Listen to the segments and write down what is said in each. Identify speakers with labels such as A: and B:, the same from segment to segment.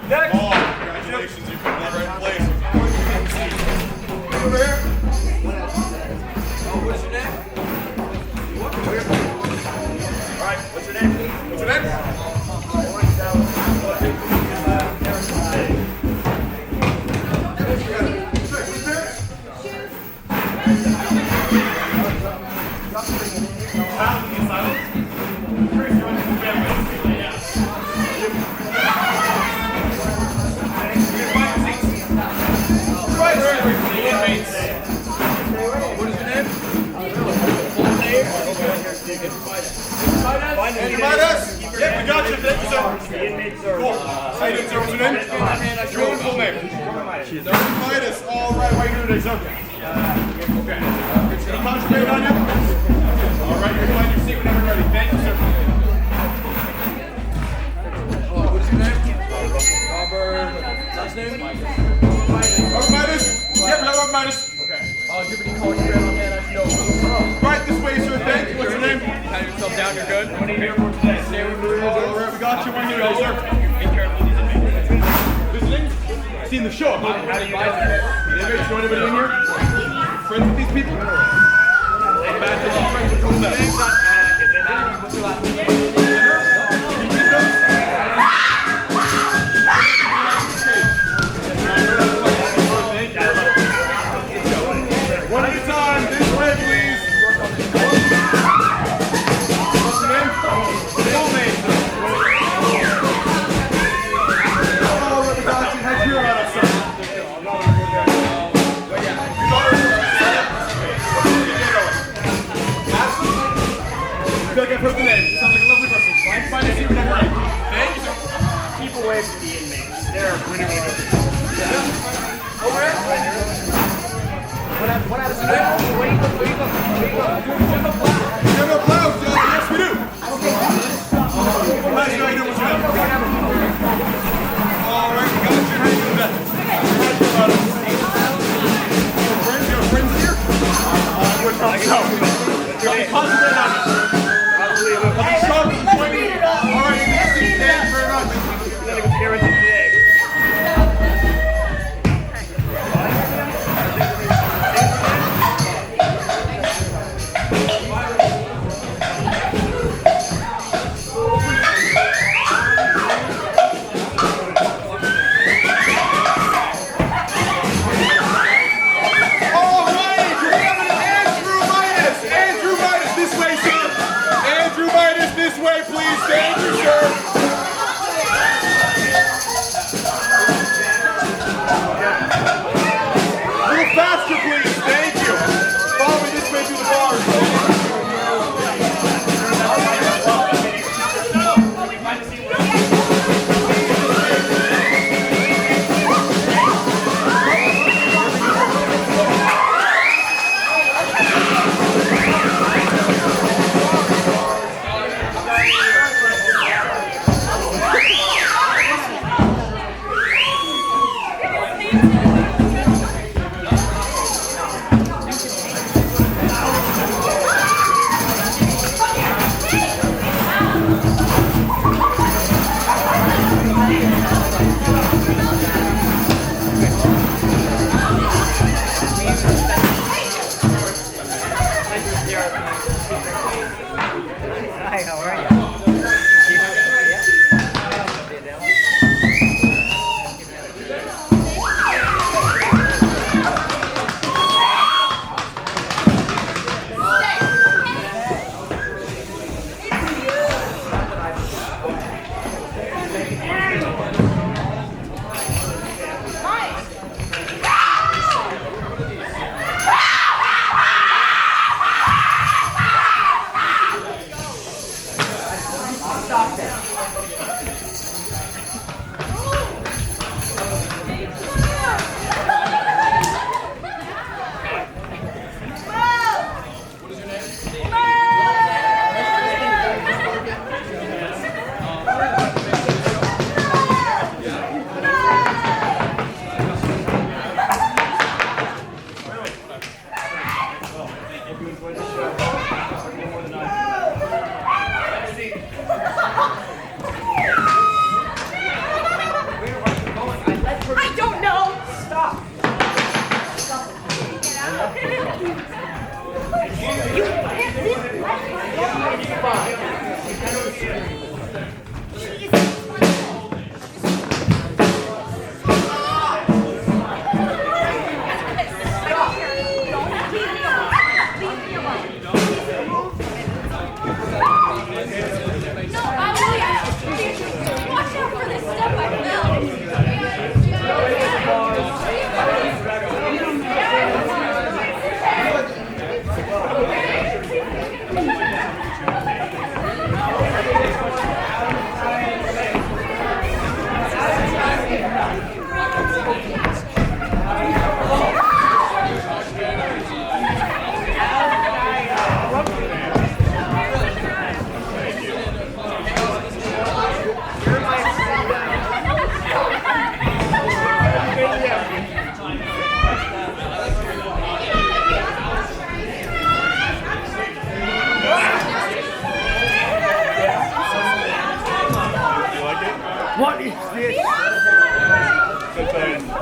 A: Next.
B: Oh, congratulations, you put in the right place. Over here.
A: What's your name? All right, what's your name?
B: What's your name? Marat? Yep, we got you. Thank you, sir. Cool. How you doing, sir? What's your name? Your full name. Midas. All right. How you doing today, sir? Okay. Any contraband on you? All right. You're find your seat whenever you're ready. Thank you, sir.
A: What's your name? Robert. Last name?
B: Robert Midas? Yep, we got Robert Midas.
A: Okay. Give me a call. You're on hand. I know.
B: Right this way, sir. Thank you. What's your name?
A: Pat yourself down. You're good. What are you here for today?
B: All right. We got you one here, sir.
A: Take care of these inmates.
B: Visiting? Seen the show.
A: How do you guys?
B: The inmates, know anybody in here? Friends with these people? Bad friends with them.
A: What's your last name?
B: One at a time, this way, please. What's your name? Full name. Oh, let me got you. How'd you hear about us, sir? I feel like I've heard the name. Sounds like a lovely person. Find a seat whenever you're ready. Thank you, sir.
A: Keep away from the inmates. They're really over here. What happens today? Where you go? Do you have a blouse?
B: You have a blouse, John? Yes, we do. Nice, how you doing? What's your name? All right, we got you. How you doing, Beth? Friends? You have friends here? Good help. So, concentrate on it. I'll be sharp and pointy. All right, thank you very much.
A: Letting them hear it today.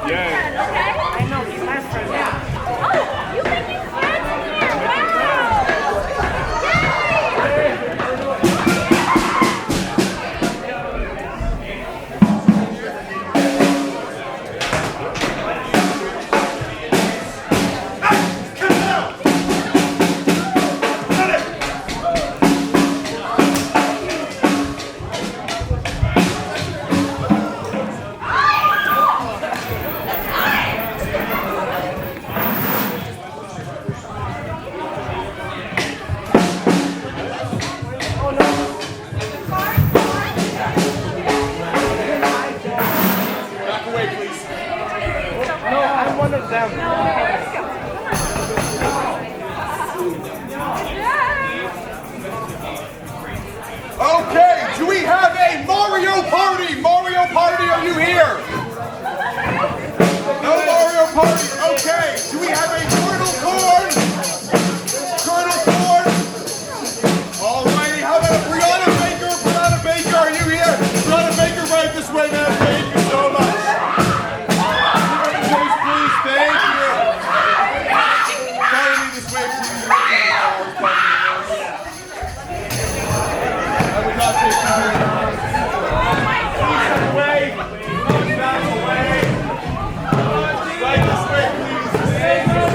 B: Yeah.
A: I know, he's my friend.
C: Oh, you making friends here? Wow!
B: Back away, please.
A: No, I'm one of them.
B: Okay, do we have a Mario Party? Mario Party, are you here? No Mario Party. Okay, do we have a Turtle Corn? Turtle Corn? Alrighty, how about Brianna Baker? Brianna Baker, are you here? Brianna Baker, right this way, man. Thank you so much. Chase, please, thank you. Follow me this way, please. I would not take you. Please, away. Back away. Right this way, please. Thank you.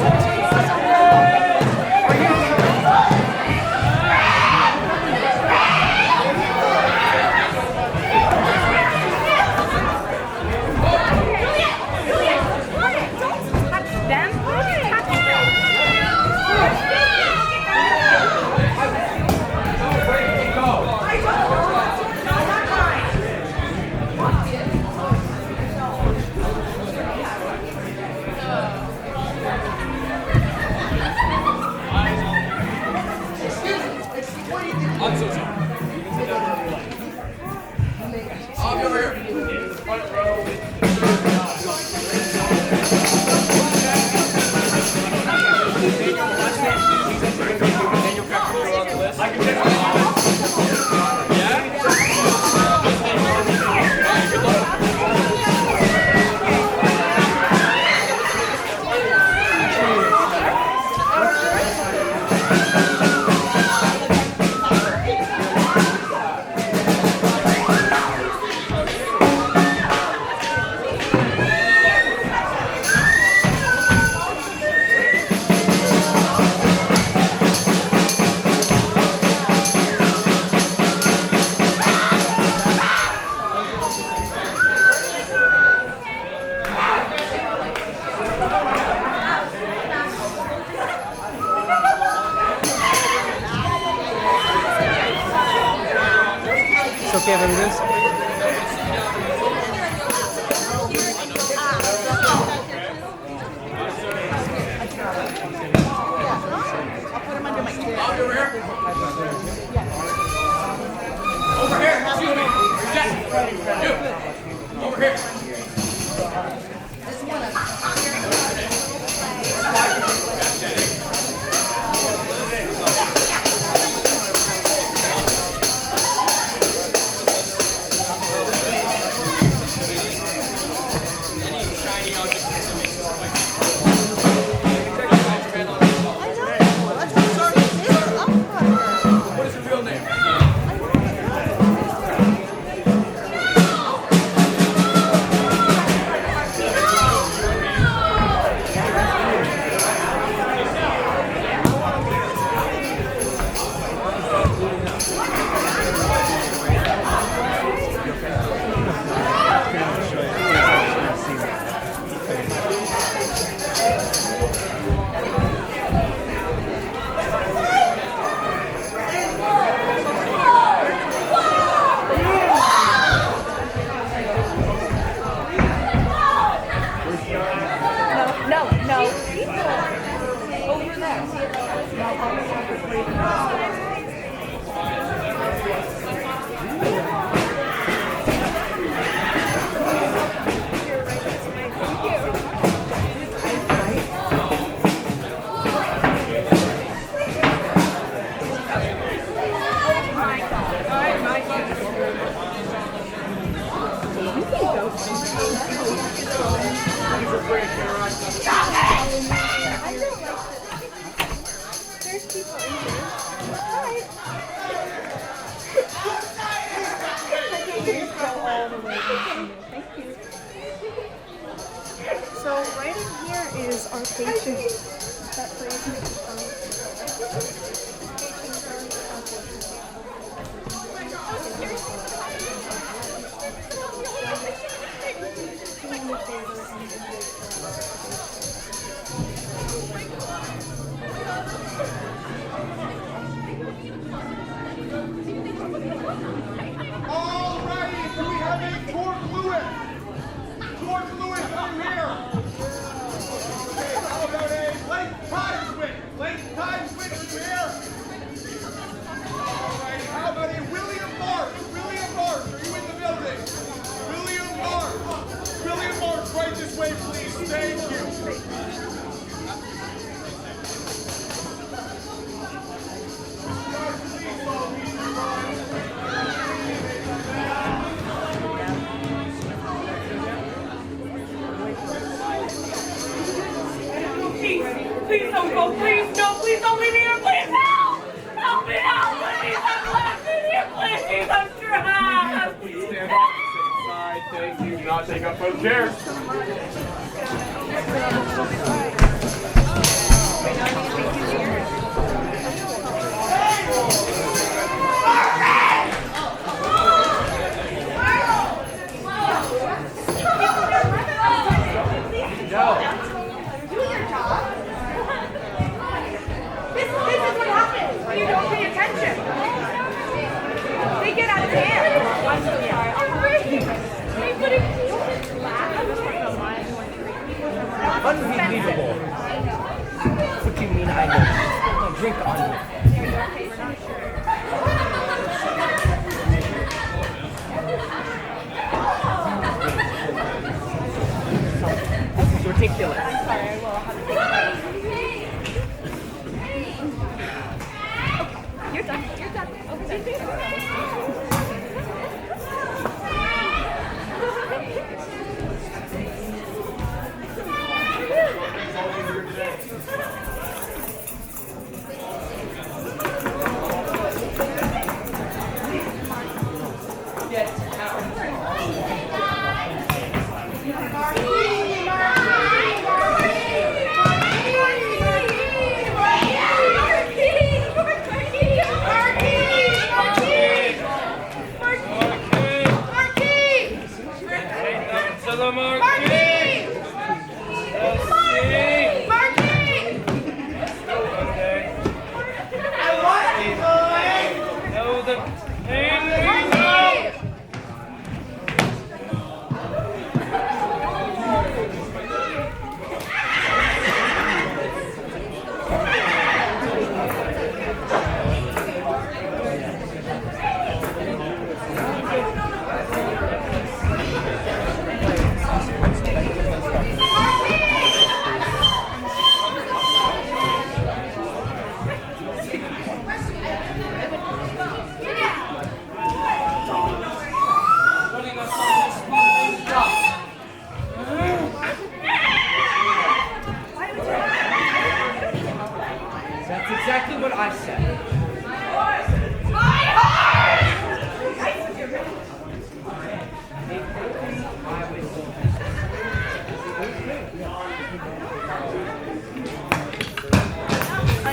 A: It's okay if it is.
B: Over here, excuse me. Jack. You. Over here. What is your real name? bring it, Marat.
C: Stop it! I don't like this. There's people in here. Alright. I think you just go all the way in. Thank you. So right in here is our patient. That phrase makes it sound.
B: Alrighty, do we have a core fluid? Core fluid, come here. Okay, how about a length time switch? Length time switch, you here? Alrighty, how about a William Marsh? William Marsh, are you in the building? William Marsh. William Marsh, right this way, please. Thank you.
D: Please don't go, please, no, please don't leave me here, please help! Help me out, please, I'm left in here, please, I'm trapped!
B: Please stand off the side, thank you. Do not take up both chairs.
D: This is what happens when you don't pay attention. They get out of hand. I'm so sorry. They put it
E: Unbelievable. What do you mean I know? No, drink on me. This is ridiculous.
C: I'm sorry, I will have to take it. You're done. You're done. Okay.
E: That's exactly what I said.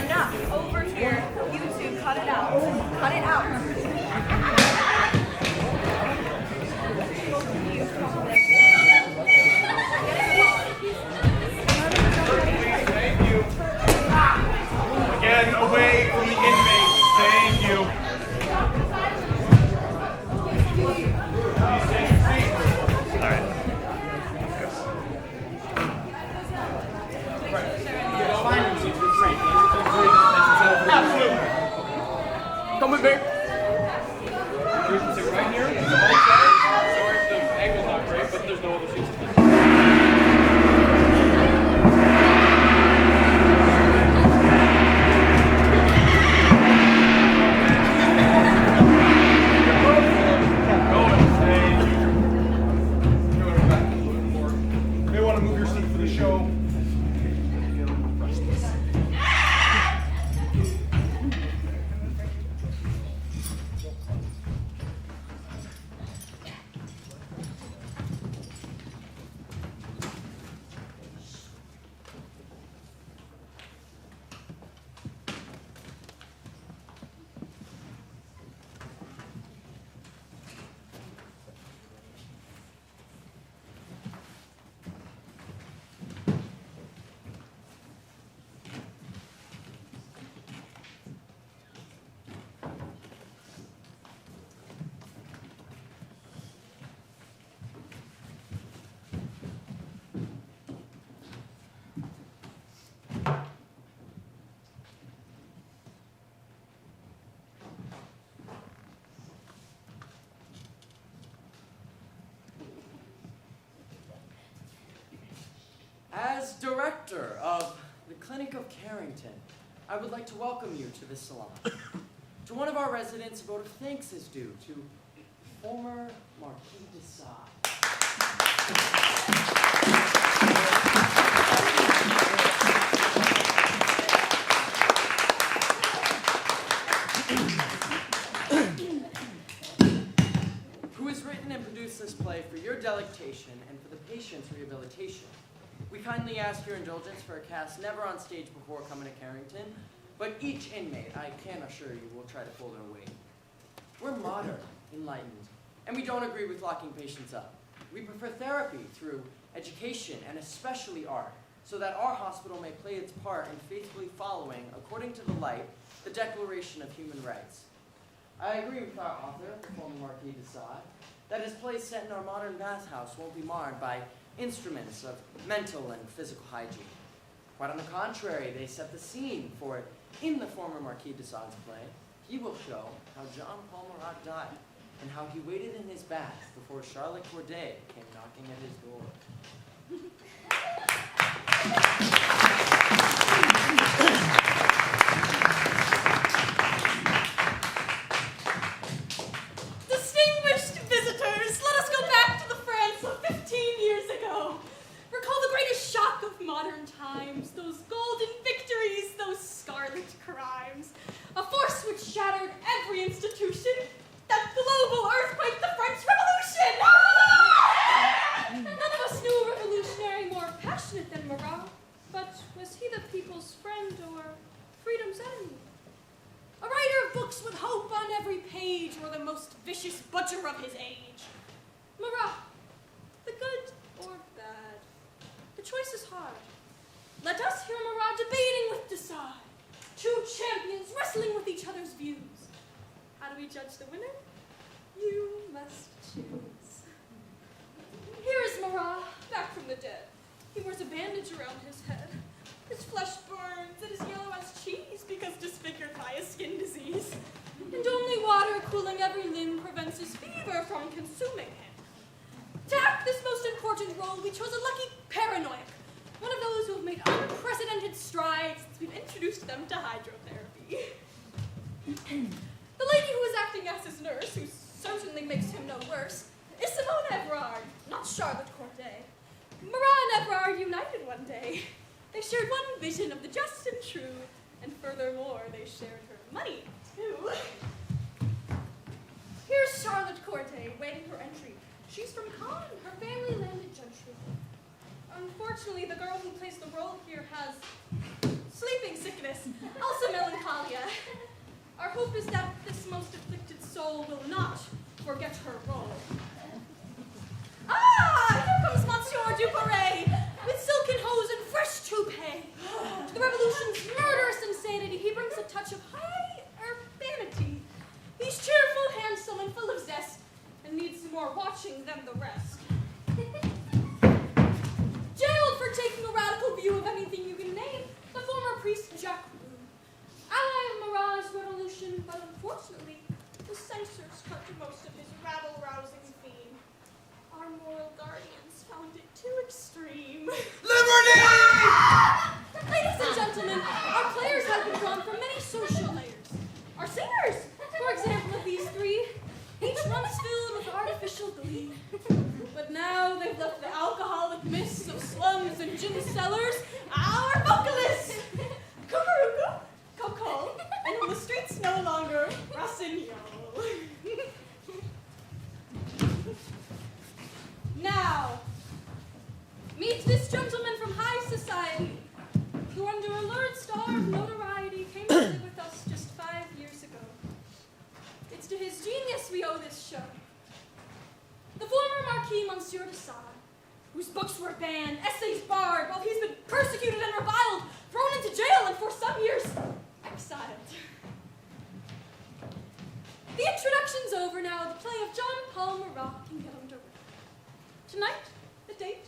D: enough. Over here. You two, cut it out. Cut it out.
B: Thank you. Again, away from the inmates. Thank you. Please take your seat. All right. Absolutely. Come with me. You can sit right here. Sorry if the angle's not great, but there's no other seats. May want to move your seat for the
F: As director of the Clinic of Carrington, I would like to welcome you to this salon. To one of our residents, a vote of thanks is due to former Marquis de Sade. Who has written and produced this play for your delectation and for the patient's rehabilitation. We kindly ask your indulgence for a cast never on stage before coming to Carrington, but each inmate, I can assure you, will try to pull their weight. We're modern, enlightened, and we don't agree with locking patients up. We prefer therapy through education and especially art, so that our hospital may play its part in faithfully following, according to the light, the Declaration of Human Rights. I agree with our author, the former Marquis de Sade, that his plays set in our modern bathhouse won't be marred by instruments of mental and physical hygiene. Quite on the contrary, they set the scene for it. In the former Marquis de Sade's play, he will show how John Paul Marat died and how he waited in his bath before Charlotte Corday came knocking at his door.
G: Distinguished visitors, let us go back to the France of 15 years ago. Recall the greatest shock of modern times, those golden victories, those scarlet crimes. A force which shattered every institution, that global earthquake, the French Revolution! None of us knew a revolutionary more passionate than Marat, but was he the people's friend or freedom's enemy? A writer of books with hope on every page, or the most vicious butcher of his age? Marat, the good or bad? The choice is hard. Let us hear Marat debating with de Sade. Two champions wrestling with each other's views. How do we judge the winner? You must choose. Here is Marat, back from the dead. He wears a bandage around his head. His flesh burns, it is yellow as cheese because disfigured by a skin disease. And only water cooling every limb prevents his fever from consuming him. To act this most important role, we chose a lucky paranoiac, one of those who have made unprecedented strides since we've introduced them to hydrotherapy. The lady who is acting as his nurse, who certainly makes him no worse, is Simone Evrard, not Charlotte Corday. Marat and Evrard united one day. They shared one vision of the just and true, and furthermore, they shared her money, too. Here's Charlotte Corday, waiting for entry. She's from Caen, her family landed gentry. Unfortunately, the girl who plays the role here has sleeping sickness, also melancholia. Our hope is that this most afflicted soul will not forget her role. Ah, here comes Monsieur Duperret, with silken hose and fresh toupee. To the revolution's murderous insanity, he brings a touch of high urbanity. He's cheerful, handsome, and full of zest, and needs more watching than the rest. Jailed for taking a radical view of anything you can name, the former priest Jacques Roux. Ally of Marat's revolution, but unfortunately, the censors cut to most of his rabble-rousing theme. Our moral guardians found it too extreme.
B: Liberty!
G: Ladies and gentlemen, our players have been drawn from many social layers. Our singers, for example, of these three, each runs filled with artificial glee. But now they've left the alcoholic mists of slums and gin cellars. Our vocalists! Cuckoo, Coco, and on the streets no longer, Rossignol. Now, meet this gentleman from high society, who under a lurid star of notoriety came to live with us just 5 years ago. It's to his genius we owe this show. The former Marquis Monsieur de Sade, whose books were banned, essays barred, while he's been persecuted and reviled, thrown into jail, and for some years, exiled. The introduction's over now. The play of John Paul Marat can get underway. Tonight, the date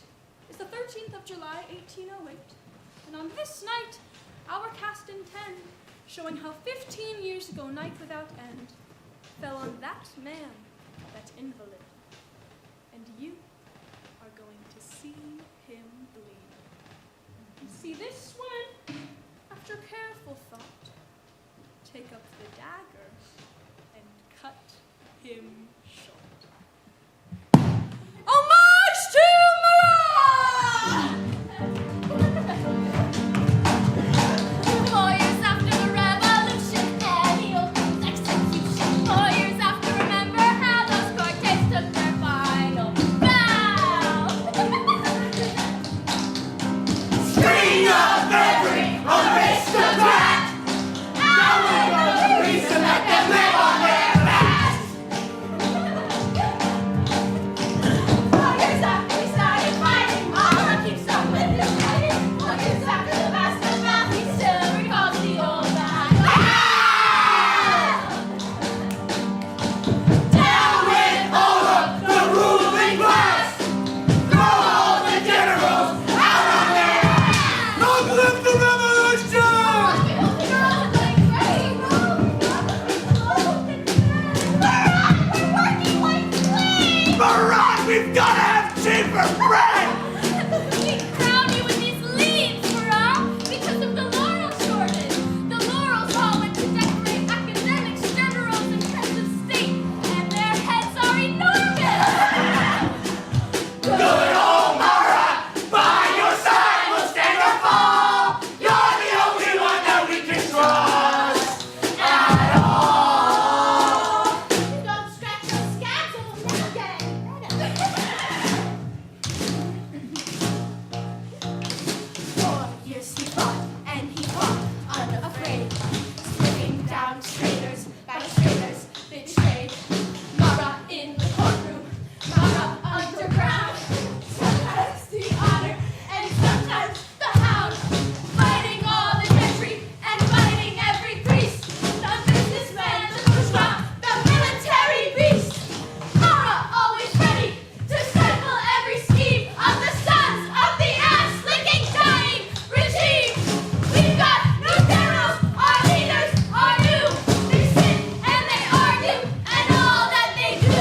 G: is the 13th of July, 1808, and on this night, our cast in 10, showing how 15 years ago, night without end, fell on that man, that invalid, and you are going to see him bleed.
B: spread!
G: We crown you with these leaves, Marat, because of the laurel shortage. The laurels all went to decorate academics, generals, and heads of state, and their heads are enormous.
B: Good old Marat, by your side we'll stand or fall. You're the only one that we can trust at all.
G: Don't stretch your scabs or we'll never get it. 4 years he fought and he fought unafraid, slipping down traitors by traitors betrayed. Marat in the courtroom, Marat underground. Sometimes the honor and sometimes the hound, fighting all the gentry and fighting every priest, the businessman, the bourgeois, the military beast. Marat always ready to stifle every scheme of the sons of the ass-licking dying regime. We've got no generals, our leaders are new. They sit and they argue, and all that they do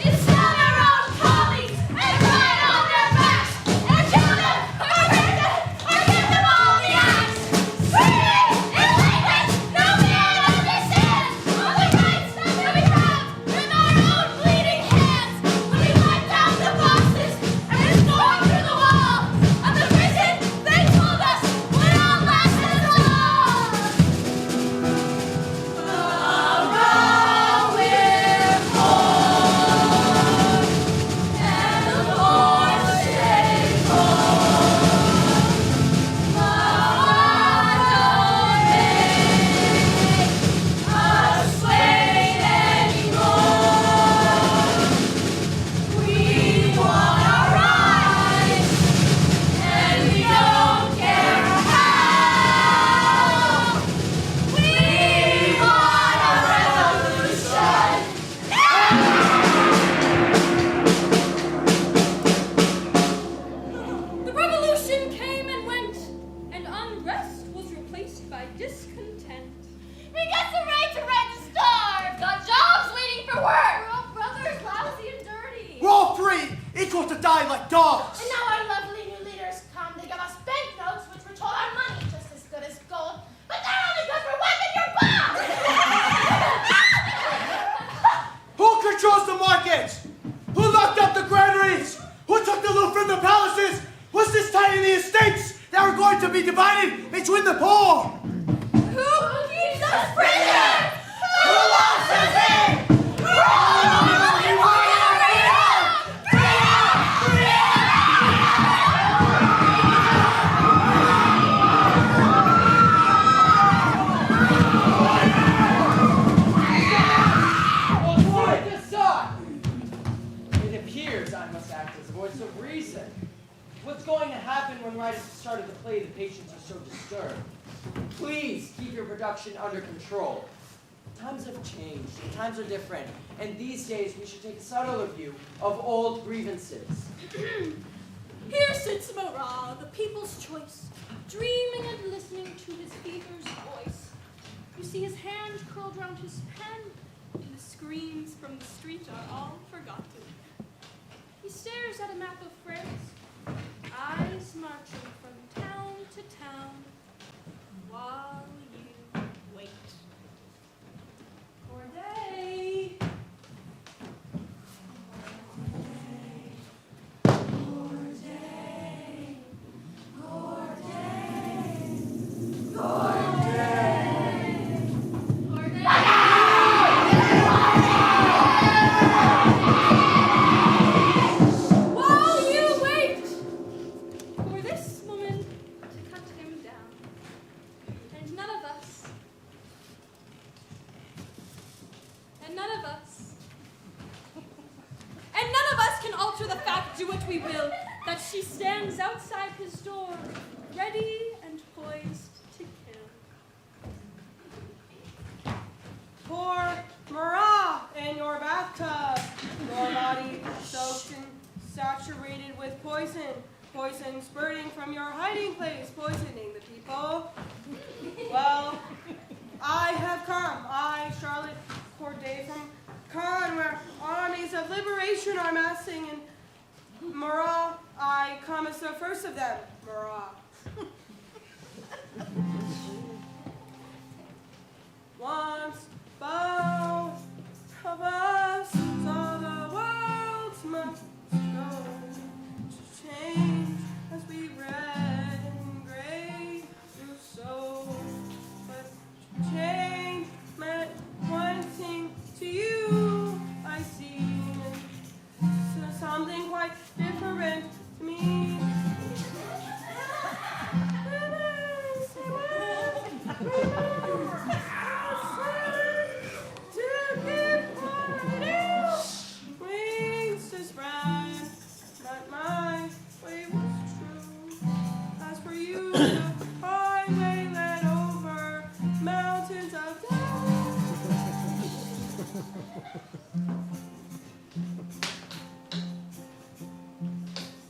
G: is sell their own colleagues and ride on their backs and kill them or rape them or give them all the axe. Screaming in language no man understands all the rights that we have with our own bleeding hands. When we wiped out the bosses and we stormed through the wall of the prison, they told us would all last as long. Marat, we're born, and the Lord stay born. Marat, don't make us wait anymore. We want our rights, and we don't care how. We want a revolution now! The revolution came and went, and unrest was replaced by discontent. We got the right to register! Got jobs waiting for work! We're all brothers, lousy and dirty.
B: We're all free, equal to die like dogs.
H: And now our lovely new leaders come. They give us banknotes, which we're told are money, just as good as gold. But they're only good for wiping your bum!
B: Who controls the markets? Who locked up the granaries? Who took the loot from the palaces? Who's this tiny the estates that are going to be divided between the poor?
H: Who keeps us prisoners? Who wants us in?
F: Well, what decide? It appears I must act as a voice of reason. What's going to happen when right at the start of the play the patients are so disturbed? Please keep your production under control. Times have changed, and times are different, and these days we should take a subtler view of old grievances.
G: Here sits Marat, the people's choice, dreaming and listening to his fever's voice. You see his hand curled round his pen, and the screams from the street are all forgotten. He stares at a map of France, eyes marching from town to town, while you wait. Corday! While you wait for this woman to cut him down, and none of us can alter the fact, do what we will, that she stands outside his door, ready and poised to kill.
I: Poor Marat in your bathtub, your body soaked and saturated with poison, poison spurting from your hiding place, poisoning the people. Well, I have come, I, Charlotte Corday from Caen, where armies of liberation are massing, and Marat, I come as the first of them, Marat. Once both of us saw the world's must go to change as we read in great soul. But change meant one thing to you, I see, so something quite different to me. Wings to spread, but my way was true. As for you, the highway led over mountains of death.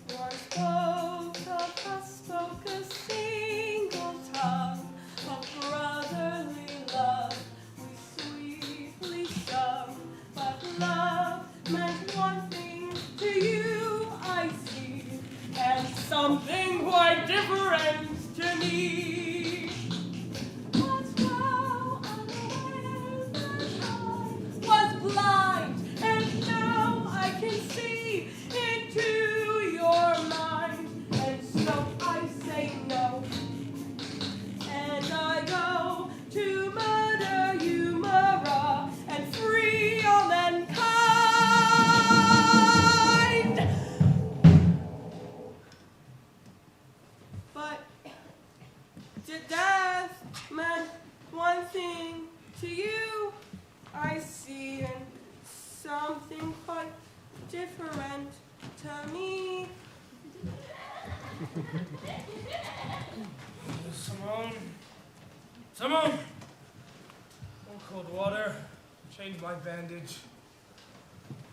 I: Your both of us spoke a single tongue of brotherly love. We sweetly sung, but love meant one thing to you, I see, and something quite different to me. But now I'm aware that I was blind, and now I can see into your mind, and so I say no, and I go to murder you, Marat, and free all mankind. But death meant one thing to you, I see, and something quite different to me.
J: Simone! Cold water. Change my bandage.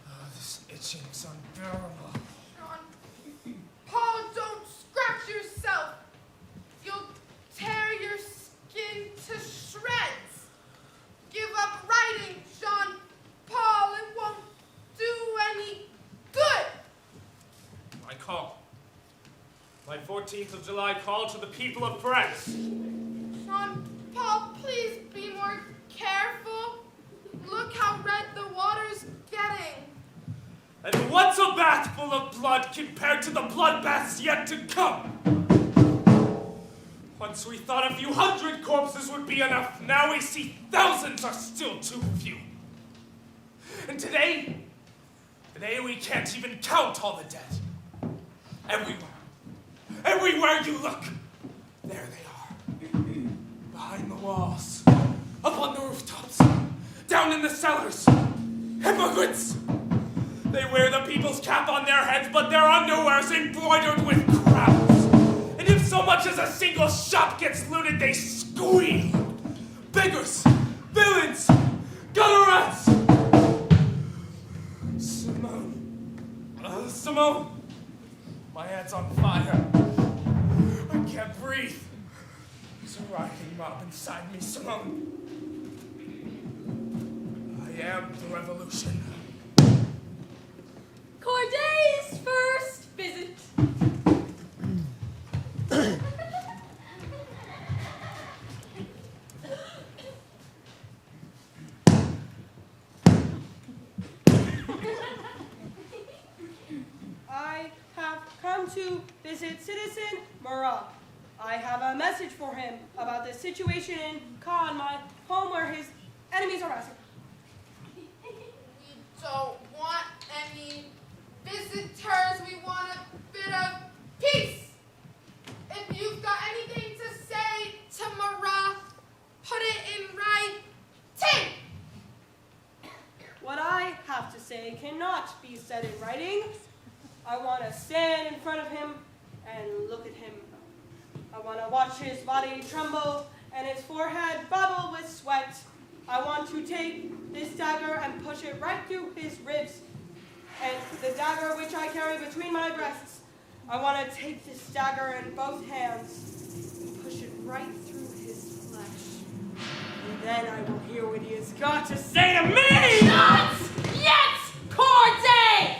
J: Oh, this itching is unbearable.
H: Sean, Paul, don't scratch yourself. You'll tear your skin to shreds. Give up writing, Sean Paul. It won't do any good.
J: My call. My 14th of July call to the people of France.
H: Sean Paul, please be more careful. Look how red the water's getting.
J: And what's a bath full of blood compared to the bloodbaths yet to come? Once we thought a few hundred corpses would be enough, now we see thousands are still too few. And today we can't even count all the dead. Everywhere you look, there they are. Behind the walls, up on the rooftops, down in the cellars. Hypocrites! They wear the people's cap on their heads, but their underwear's embroidered with crowns. And if so much as a single shop gets looted, they squeal. Beggars, villains, gutter rats. Simone, my head's on fire. I can't breathe. There's a rioting mob inside me, Simone. I am the revolution.
G: Corday's first visit.
I: I have come to visit Citizen Marat. I have a message for him about the situation in Caen, my home where his enemies are massacred.
H: We don't want any visitors. We want a bit of peace. If you've got anything to say to Marat, put it in writing.
I: What I have to say cannot be said in writing. I want to stand in front of him and look at him. I want to watch his body tremble and his forehead bubble with sweat. I want to take this dagger and push it right through his ribs. And the dagger which I carry between my breasts, I want to take this dagger in both hands and push it right through his flesh. And then I will hear what he has got to say to me!
G: Not yet, Corday!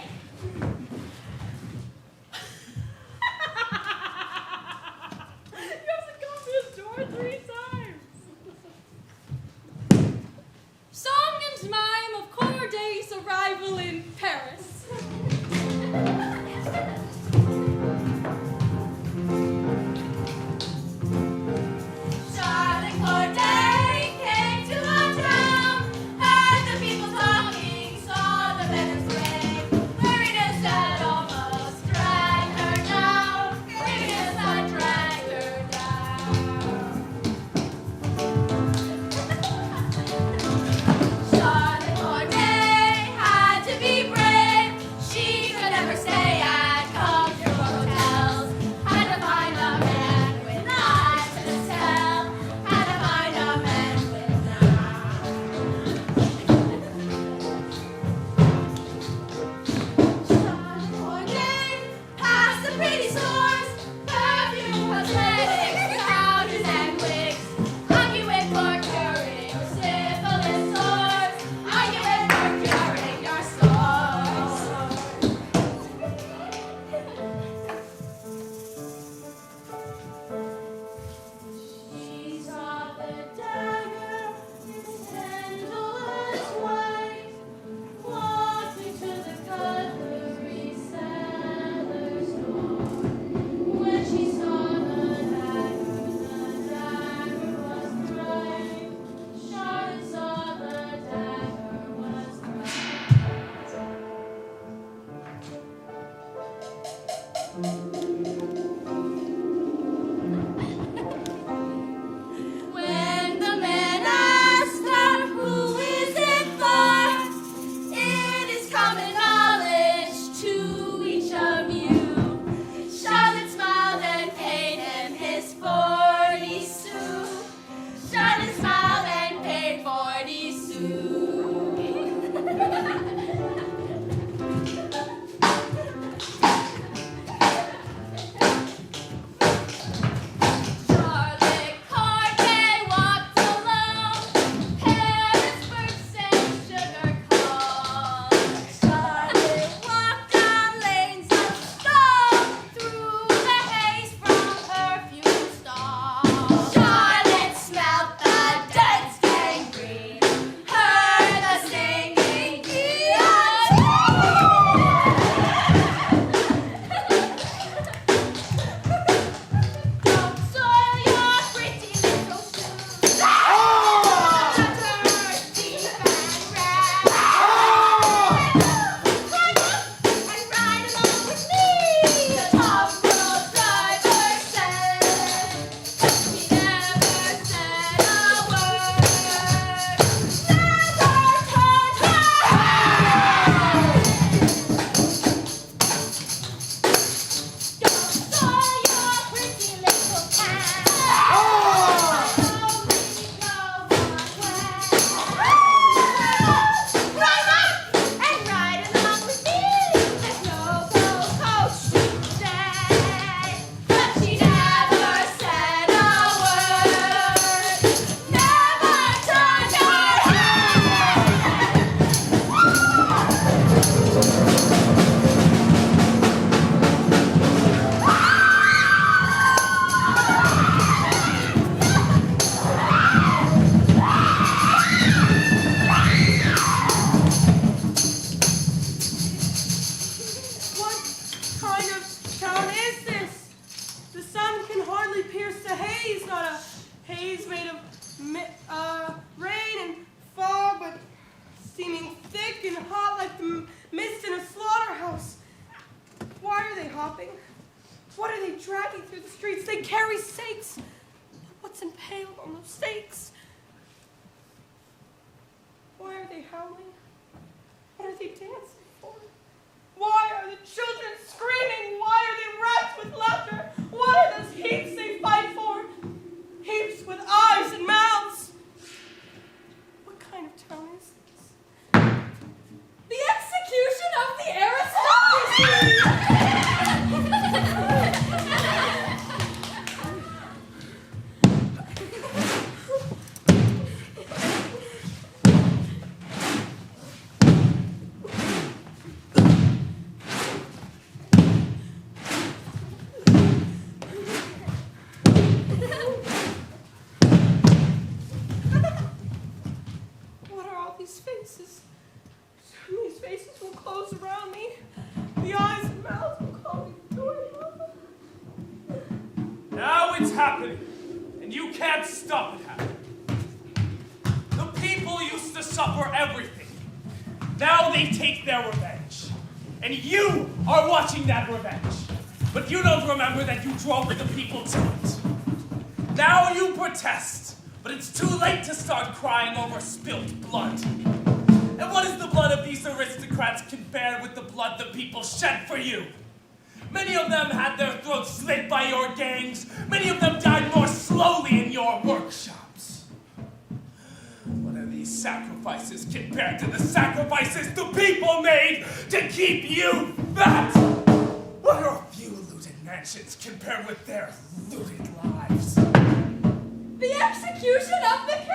I: days made of rain and fog, but seeming thick and hot like the mist in a slaughterhouse. Why are they hopping? What are they dragging through the streets? They carry stakes. What's impaled on those stakes? Why are they howling? What are they dancing for? Why are the children screaming? Why are they wrapped with laughter? What are those heaps they fight for? Heaps with eyes and mouths. What kind of town is this?
G: The execution of the aristocracy!
I: What are all these faces? These faces will close around me. The eyes and mouths will call me to it.
J: Now it's happening, and you can't stop it happening. The people used to suffer everything. Now they take their revenge. And you are watching that revenge. But you don't remember that you drove the people to it. Now you protest, but it's too late to start crying over spilt blood. And what is the blood of these aristocrats compared with the blood the people shed for you? Many of them had their throats slit by your gangs. Many of them died more slowly in your workshops. What are these sacrifices compared to the sacrifices the people made to keep you fat? What are a few looted mansions compared with their looted lives?
G: The execution of the king!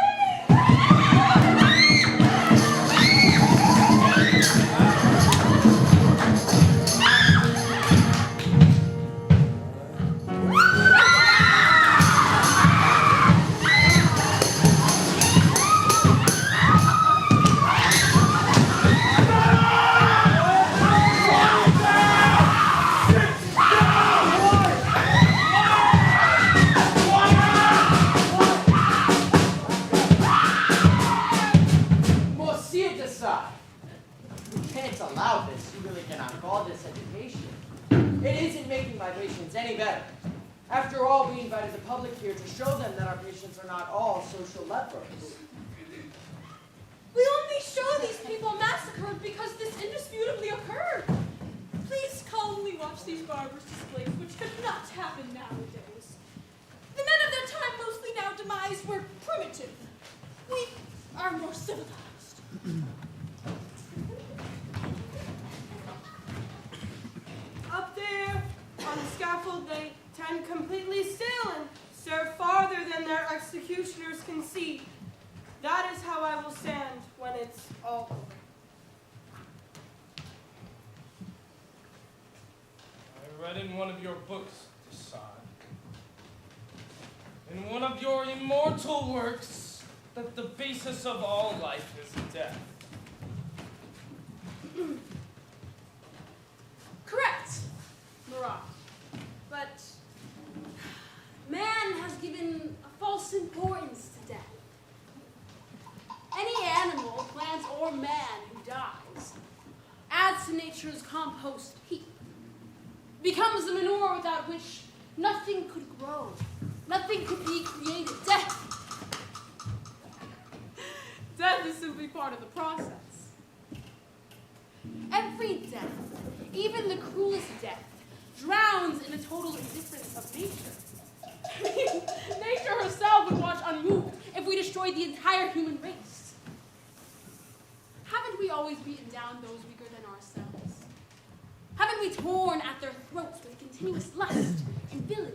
F: Any better. After all, we invited the public here to show them that our patients are not all social lepers.
G: We only show these people massacred because this indisputably occurred. Please calmly watch these barbarous displays, which could not happen nowadays. The men of their time, mostly now demised, were primitive. We are more civilized.
I: Up there on the scaffold, they tend completely still and stare farther than their executioners can see. That is how I will stand when it's all over.
J: I read in one of your books, Sade, in one of your immortal works, that the basis of all life is death.
G: Correct, Marat. But man has given a false importance to death. Any animal, plant, or man who dies adds to nature's compost heap, becomes the manure without which nothing could grow, nothing could be created. Death is simply part of the process. Every death, even the cruelest death, drowns in a total indifference of nature. Nature herself would watch unmoved if we destroyed the entire human race. Haven't we always beaten down those weaker than ourselves? Haven't we torn at their throats with continuous lust and villainy?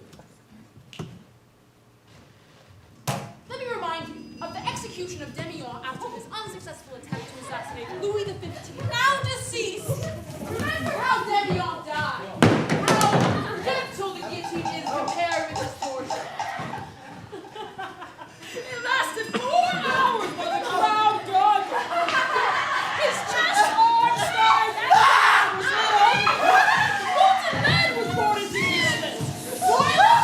G: Let me remind you of the execution of Demion after his unsuccessful attempt to assassinate Louis XV, now deceased. Remember how Demion died? How gentle the guillotine is compared with his torture. It lasted 4 hours by the crowd dug. His chest arched out and his head was lit up. Molten lead was poured into his fist. Boiling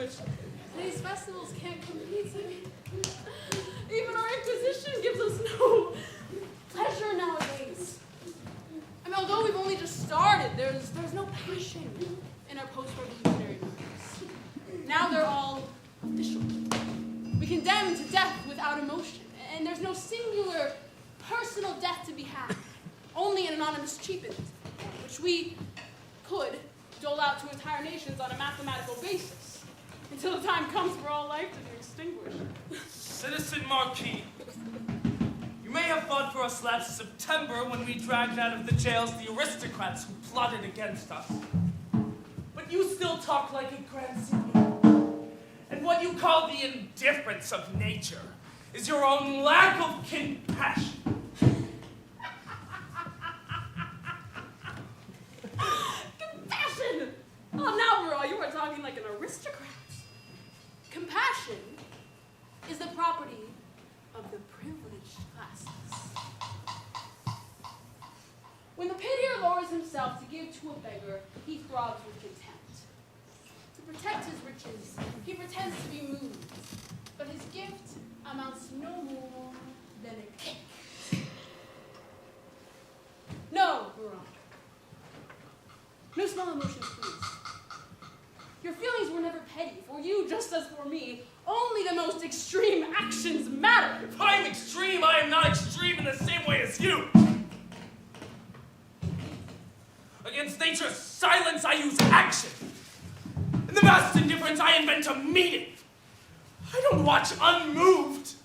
G: distinguished. These festivals can't compete. Even our Inquisition gives us no pleasure nowadays. I mean, although we've only just started, there's no passion in our post-revolutionary movements. Now they're all official. We condemn to death without emotion, and there's no singular personal death to be had, only an anonymous cheapens, which we could dole out to entire nations on a mathematical basis, until the time comes for all life to be extinguished.
J: Citizen Marquis, you may have fought for us last September when we dragged out of the jails the aristocrats who plotted against us. But you still talk like a grand seigneur. And what you call the indifference of nature is your own lack of compassion.
G: Compassion! Oh, now, Marat, you are talking like an aristocrat. Compassion is the property of the privileged classes. When the pitier lowers himself to give to a beggar, he throbs with contempt. To protect his riches, he pretends to be moved, but his gift amounts to no more than a kick. No, Marat. No small emotions, please. Your feelings were never petty. For you, just as for me, only the most extreme actions matter.
J: If I am extreme, I am not extreme in the same way as you. Against nature's silence, I use action. In the vast indifference, I invent a meaning. I don't watch unmoved.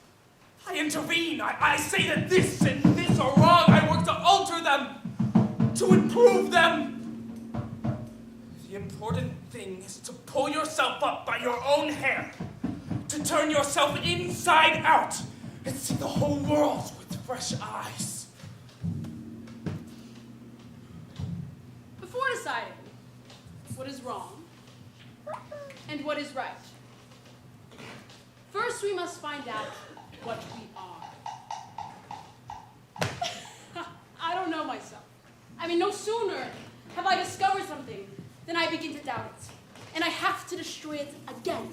J: I intervene. I say that this and this are wrong. I work to alter them, to improve them. The important thing is to pull yourself up by your own hair, to turn yourself inside out and see the whole world with fresh eyes.
G: Before deciding what is wrong and what is right, first we must find out what we are. I don't know myself. I mean, no sooner have I discovered something than I begin to doubt it, and I have to destroy it again.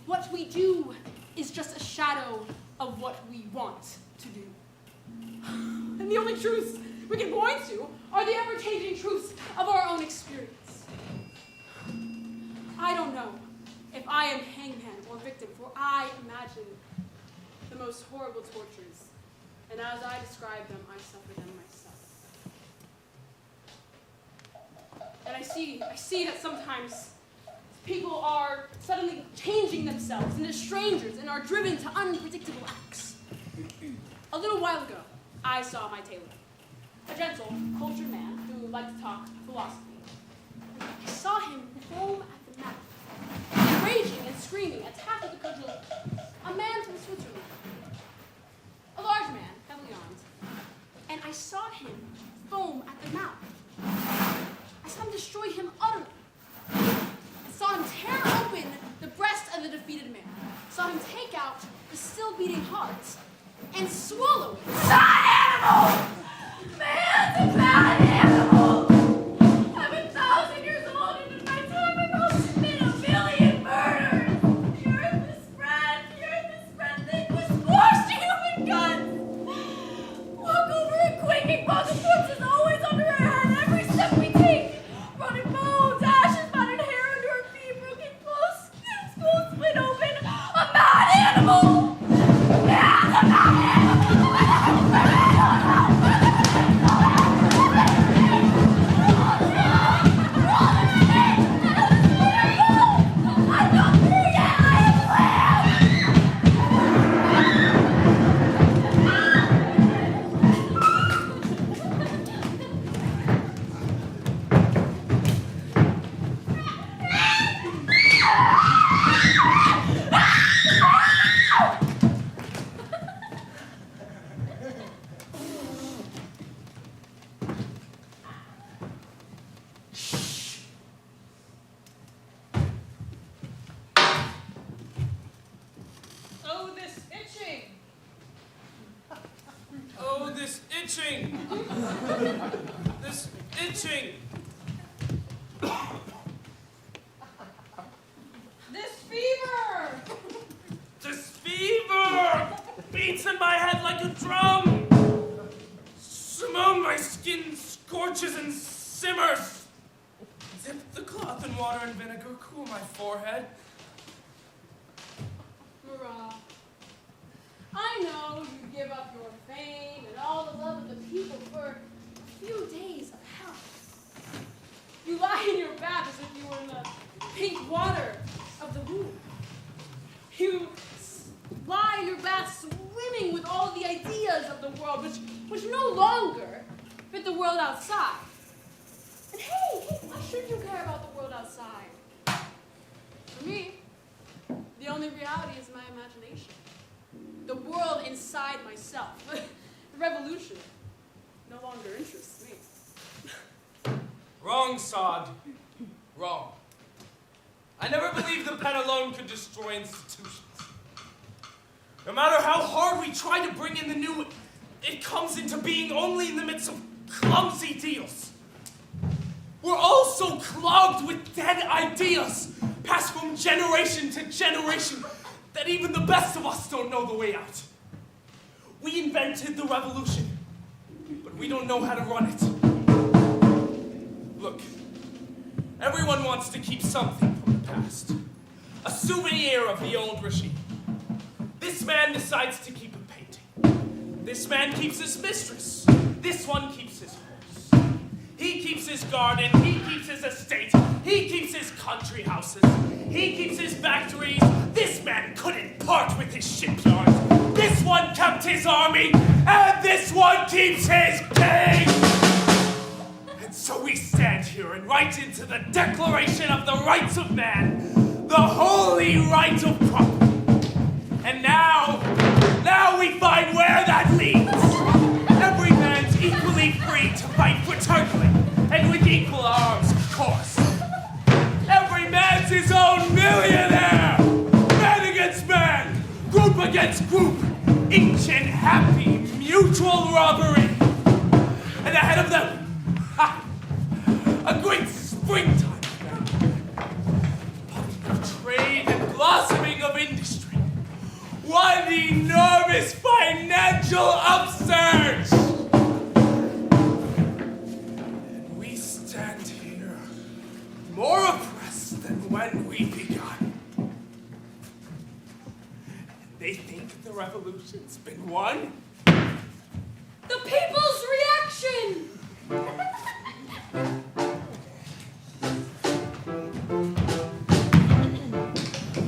G: What we do is just a shadow of what we want to do. And the only truths we can point to are the ever-changing truths of our own experience. I don't know if I am hangman or victim, for I imagine the most horrible tortures, and as I describe them, I suffer them myself. And I see that sometimes people are suddenly changing themselves into strangers and are driven to unpredictable acts. A little while ago, I saw my tailor, a gentle, cultured man who liked to talk philosophy. I saw him foam at the mouth, raging and screaming, attack with a cudgel, a man from Switzerland, a large man, heavily armed, and I saw him foam at the mouth. I saw him destroy him utterly. I saw him tear open the breast of the defeated man. Saw him take out the still beating heart and swallow it.
K: Bad animal! Man's a bad animal! I'm 1,000 years old, and in my time I've also been a million murders! The earth is spread thick with squashed human guns! Walk over a quaking bog of corpses always under our head every step we take! Running bones, ashes, matted hair under our feet, broken clothes, skulls split open! A mad animal! Yeah, a mad animal! I'm not through yet! I have
I: Oh, this itching!
J: Oh, this itching! This itching! beats in my head like a drum. Simone, my skin scorches and simmers. Dip the cloth in water and vinegar, cool my forehead.
G: Marat, I know you give up your fame and all the love of the people for a few days of health. You lie in your bath as if you were in the pink water of the womb. You lie in your bath swimming with all the ideas of the world, which no longer fit the world outside. And hey, why should you care about the world outside? For me, the only reality is my imagination. The world inside myself. The revolution no longer interests me.
J: Wrong, Sade. Wrong. I never believed the pen alone could destroy institutions. No matter how hard we try to bring in the new, it comes into being only in the midst of clumsy deals. We're all so clogged with dead ideas, passed from generation to generation, that even the best of us don't know the way out. We invented the revolution, but we don't know how to run it. Look, everyone wants to keep something from the past, a souvenir of the old regime. This man decides to keep a painting. This man keeps his mistress. This one keeps his horse. He keeps his garden. He keeps his estate. He keeps his country houses. He keeps his factories. This man couldn't part with his shipyards. This one kept his army. And this one keeps his king. And so we stand here and write into the Declaration of the Rights of Man the holy right of property. And now we find where that leads. Every man's equally free to fight fraternally, and with equal arms, of course. Every man's his own millionaire. Man against man, group against group, each in happy mutual robbery. And ahead of them, a great springtime fair. Of trade and blossoming of industry. One enormous financial upsurge! And we stand here more oppressed than when we begun. And they think the revolution's been won?
G: The people's reaction!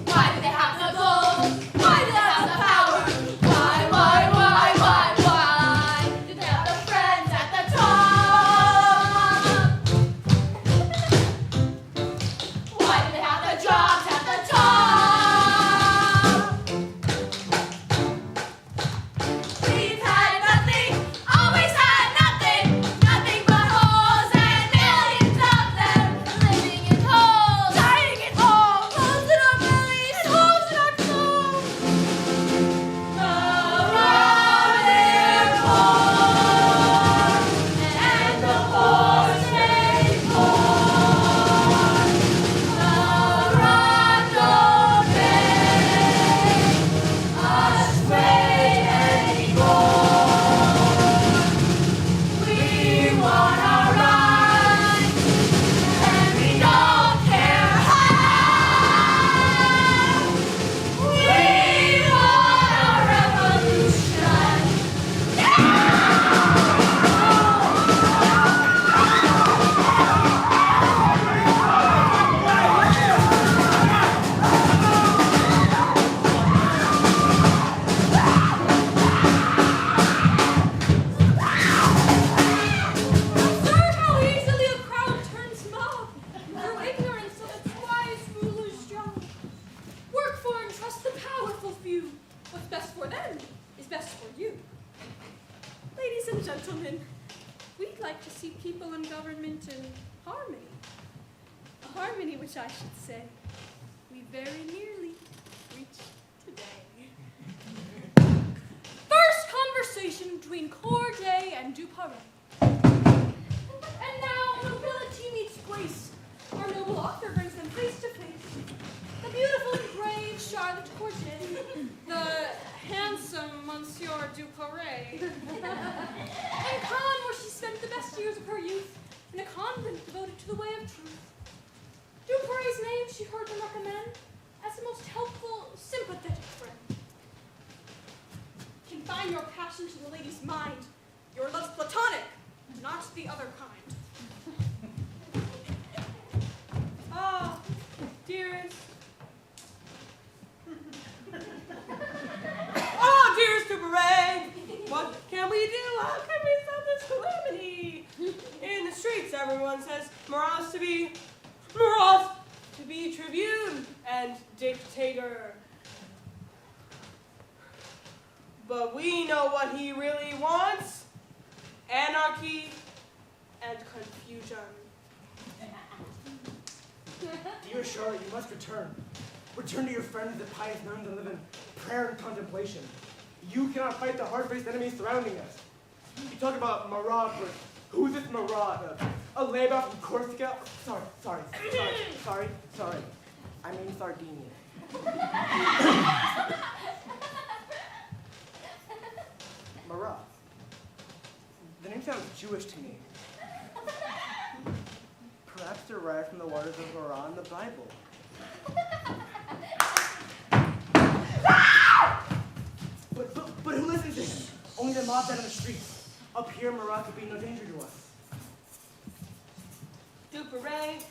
K: Why do they have the gold? Why do they have the power? Why do they have the friends at the top? Why do they have the jobs at the top? We've had nothing, always had nothing, nothing but holes and millions of them, living in holes, dying in holes, holes in our bellies, and holes in our clothes. The road and the horse made poor. The road don't make us wait anymore. We want our rights, and we don't care how. We want our revolution
G: Observe how easily a crowd turns mob through ignorance of its wise ruler's job. Work for and trust the powerful few. What's best for them is best for you. Ladies and gentlemen, we'd like to see people and government in harmony. A harmony which I should say we very nearly reached today. First conversation between Corday and Duparay. And now nobility meets grace. Our noble author brings them face to face. The beautiful and brave Charlotte Corday, the handsome Monsieur Duparet. In Cannes, where she spent the best years of her youth, in a convent devoted to the way of truth. Duparet's name she heard them recommend as the most helpful, sympathetic friend. Confine your passion to the lady's mind. Your love's platonic, not the other kind.
I: Ah, dearest. Oh, dearest Duparet! What can we do? How can we stop this calamity? In the streets, everyone says Marat to be tribune and dictator. But we know what he really wants: anarchy and confusion.
E: Dear Charlotte, you must return. Return to your friends, the pious nuns, and live in prayer and contemplation. You cannot fight the hard-faced enemies surrounding us. You talk about Marat, but who's this Marat? A laybout from Corsica? Sorry. I mean Sardinia. Marat. The name sounds Jewish to me. Perhaps derived from the waters of Marat in the Bible. But who listens to him? Only the mobs out on the streets. Up here, Marat could be no danger to us.
I: Duparet,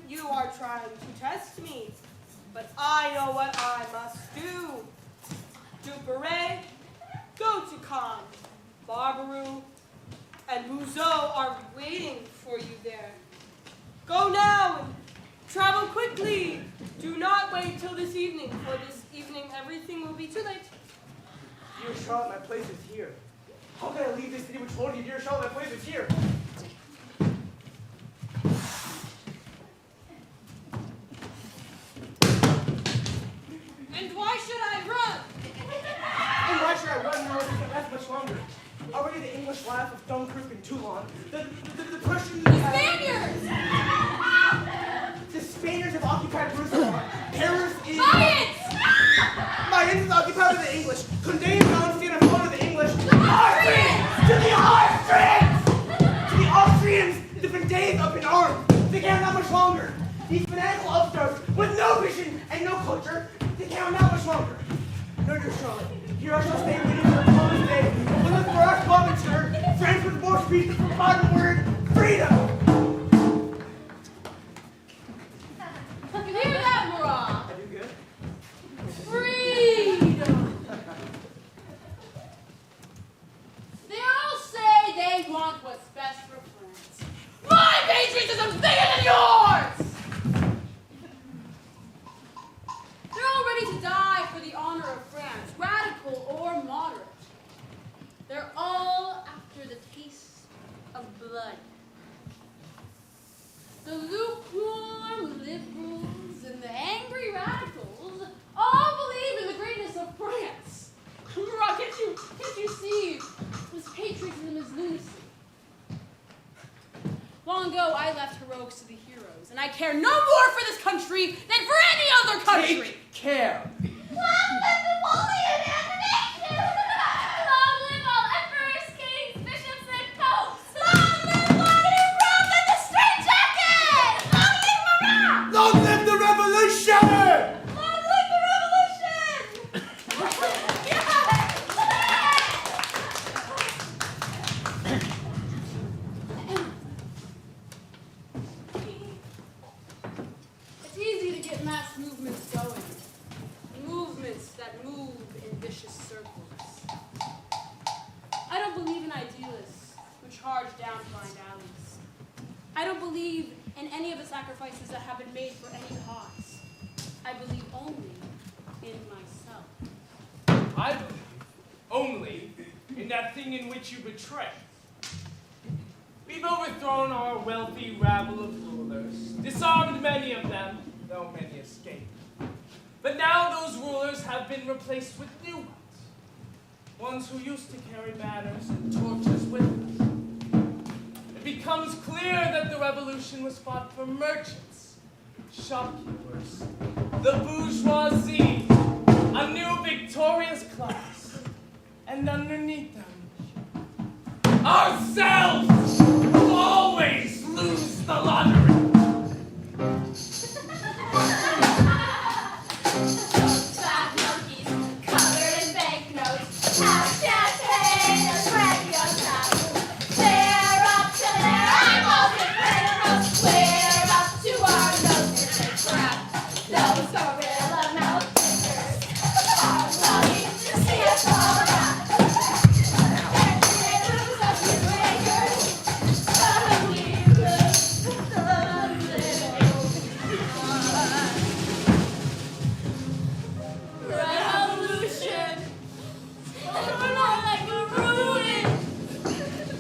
I: you are trying to test me, but I know what I must do. Duparet, go to Cannes. Barbaroux and Rousseau are waiting for you there. Go now and travel quickly. Do not wait till this evening, for this evening everything will be too late.
E: Dear Charlotte, my place is here. How can I leave this city which told you, dear Charlotte, my place is here?
G: And why should I run?
E: And why should I run now? It doesn't last much longer. Already the English laugh of Dunkirk and Toulon. The Prussians...
G: The Spaniards!
E: The Spaniards have occupied Brussels. Paris is...
G: Mayans!
E: Mayans is occupied by the English. Condé and Valenciennes are fought by the English.
G: The Austrians!
E: To the Austrians! To the Austrians! The Vendée up in arms. They can't have much longer. These fanatical upstarts with no vision and no culture, they can't have much longer. No, dear Charlotte, here I shall stay waiting for a promised day. When the Marat Bobbinster, France with more speech than the forgotten word, freedom!
G: You hear that, Marat?
E: I do good?
G: Freedom!
H: They all say they want what's best for France. My patriotism's bigger than yours!
G: They're all ready to die for the honor of France, radical or moderate. They're all after the taste of blood.
H: The lukewarm liberals and the angry radicals all believe in the greatness of France. Marat, can't you see? This patriotism is lunacy.
G: Long ago, I left heroics to the heroes, and I care no more for this country than for any other country.
E: Take care!
K: Long live Napoleon and the nation! Long live all emperors, kings, bishops, and popes! Long live Vladimir Rome and the straitjacket! Long live Marat!
E: Long live the revolution!
K: Long live the revolution!
G: It's easy to get mass movements going. Movements that move in vicious circles. I don't believe in idealists who charge down blind alleys. I don't believe in any of the sacrifices that have been made for any cause. I believe only in myself.
J: I believe only in that thing in which you betray. We've overthrown our wealthy rabble of rulers, disarmed many of them, though many escaped. But now those rulers have been replaced with new ones. Ones who used to carry banners and torches with them. It becomes clear that the revolution was fought for merchants, shopkeepers, the bourgeoisie, a new victorious class. And And underneath them, ourselves, who always lose the lottery.
K: Those fat monkeys covered in banknotes have champagne and brandy on tap. They're up to their eyeballs in railroads. We're up to our noses in crap. Those gorilla mouth fingers are longing to see us all around. They lose a few acres, but we lose the little revolution. We're more like a ruin.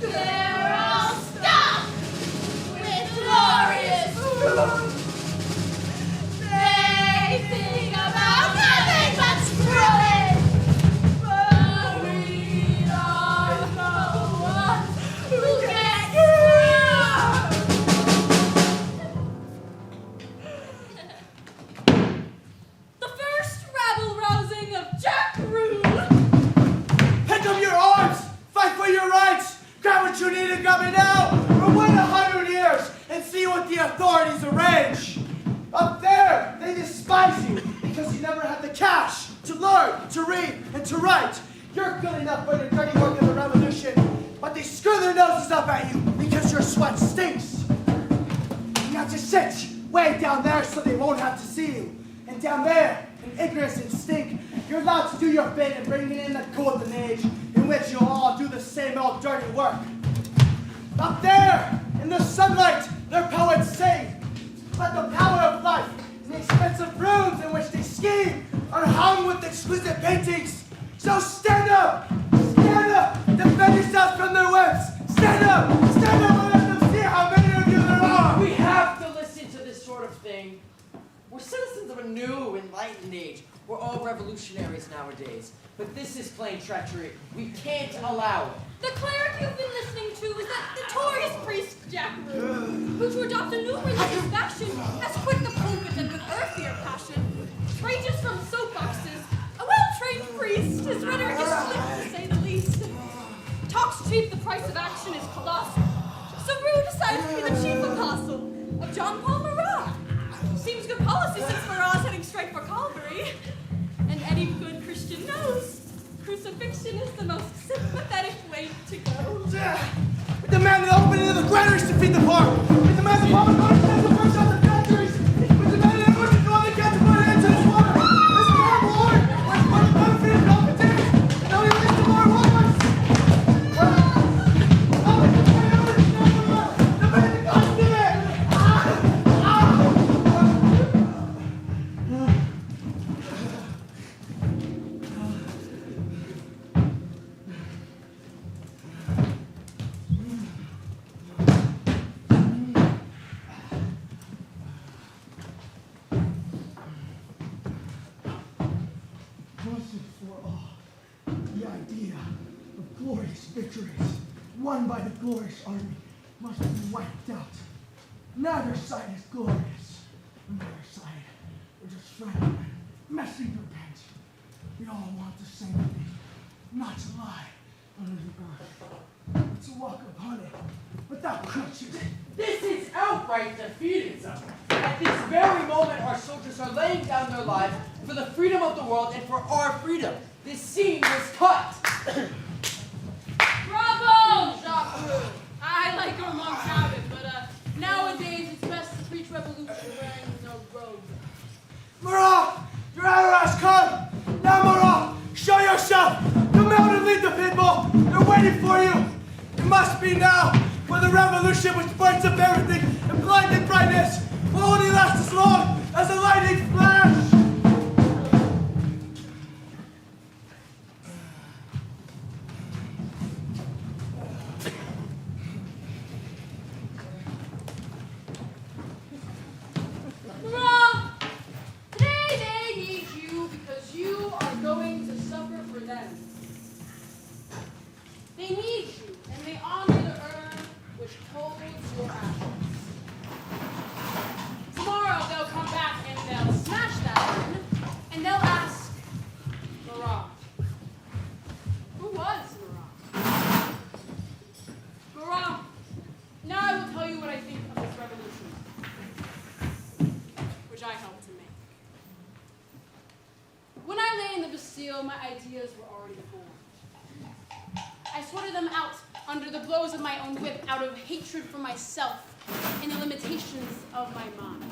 K: They're all stuffed with glorious fruit. They think about nothing but screwing. But we are the ones who get screwed. The first rabble-rousing of Jack Rude.
E: Pick up your arms! Fight for your rights! Grab what you need and grab it now! Or wait 100 years and see what the authorities arrange! Up there, they despise you because you never had the cash to learn, to read, and to write. You're good enough for the dirty work of the revolution, but they screw their noses up at you because your sweat stinks. You have to sit way down there so they won't have to see you. And down there, in ignorance and stink, you're allowed to do your bit in bringing in the golden age in which you'll all do the same old dirty work. Up there, in the sunlight, their poets sing. But the power of life and the expensive rooms in which they scheme are hung with exquisite paintings. So stand up, defend yourselves from their webs. Stand up, and let them see how many of you there are.
F: We have to listen to this sort of thing. We're citizens of a new, enlightened age. We're all revolutionaries nowadays. But this is plain treachery. We can't allow it.
G: The cleric you've been listening to is that notorious priest Jack Rude, who to adopt a new religious faction has quit the pulpit and with earthier passion ranges from soapboxes. A well-trained priest, his rhetoric is slick to say the least. Talks cheap, the price of action is colossal. So Rude decided to be the chief apostle of John Paul Marat. Seems good policy since Marat's heading straight for Calvary. And any good Christian knows crucifixion is the most sympathetic way to go.
E: We demand the opening of the granaries to feed the poor. We demand the public understands the first of the factories. We demand everyone to go on the catch and put an end to this war. This terrible war, where it's money benefit and competition. Now we waste the more wars. Victories won by the glorious army must be wiped out. Neither side is glorious. Neither side is just fragile, messy repent. We all want the same thing, not to lie under the earth, but to walk upon it without crutches.
F: This is outright defeatism. At this very moment, our soldiers are laying down their lives for the freedom of the world and for our freedom. This scene was cut.
G: Bravo, Jacques Rude. I like your monk's habit, but nowadays it's best to preach revolution wearing no robe.
E: Marat, your hour has come. Now, Marat, show yourself. Come out and lead the people. They're waiting for you. It must be now, for the revolution which burns up everything in blinding brightness will only last as long as a lightning flash.
G: Marat, today they need you because you are going to suffer for them. They need you, and they honor the urn which holds your ashes. Tomorrow they'll come back and they'll conceal, my ideas were already formed. I sorted them out under the blows of my own whip, out of hatred for myself and the limitations of my mind.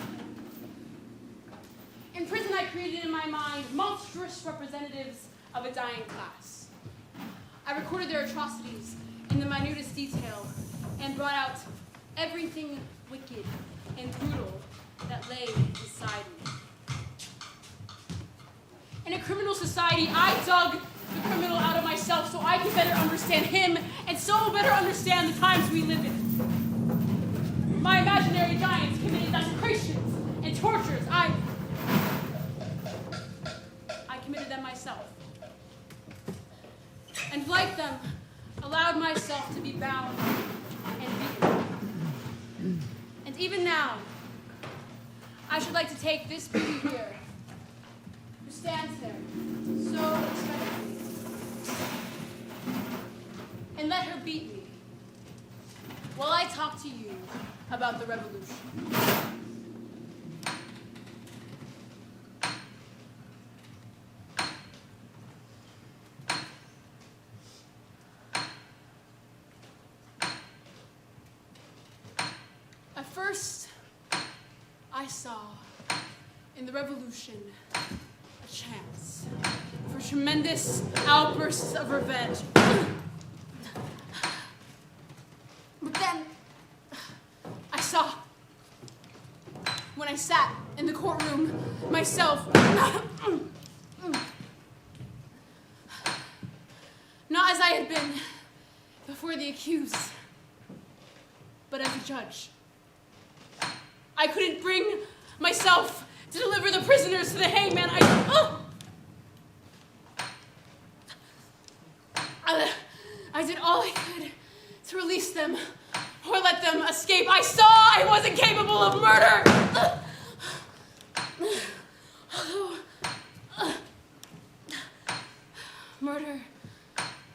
G: In prison, I created in my mind monstrous representatives of a dying class. I recorded their atrocities in the minutest detail and brought out everything wicked and brutal that lay inside me. In a criminal society, I dug the criminal out of myself so I could better understand him and so better understand the times we live in. My imaginary giants committed desecrations and tortures. I committed them myself. And like them, allowed myself to be bound and beaten. And even now, I should like to take this beauty here, who stands there so expectantly, and let her beat me while I talk to you about the revolution. At first, I saw in the revolution a chance for tremendous outbursts of revenge. But then I saw, when I sat in the courtroom myself, not as I had been before the accused, but as a judge. I couldn't bring myself to deliver the prisoners to the hangman. I did all I could to release them or let them escape. I saw I wasn't capable of murder.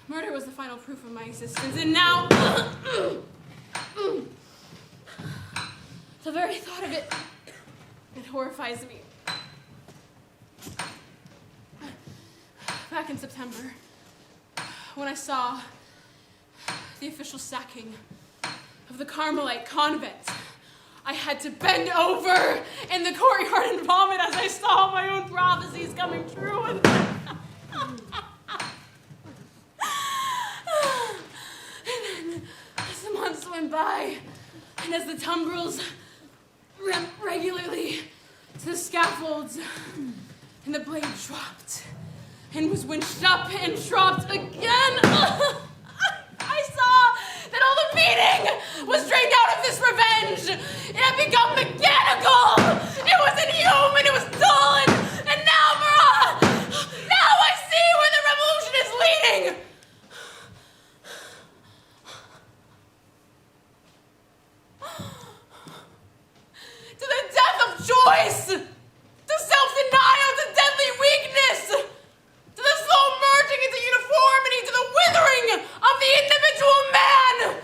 G: Murder was the final proof of my existence, and now the very thought of it horrifies me. Back in September, when I saw the official sacking of the Carmelite convent, I had to bend over in the courtyard and vomit as I saw my own prophecies coming true. And then, as the months went by, and as the tumbrils ran regularly to the scaffolds, and the blade dropped, and was winched up and dropped again, I saw that all the meaning was drained out of this revenge. It had become mechanical. It was inhuman. It was dull. And now, Marat, now I see where the revolution is leading. To the death of choice, to self-denial, to deadly weakness, to the slow merging into uniformity, to the withering of the individual man.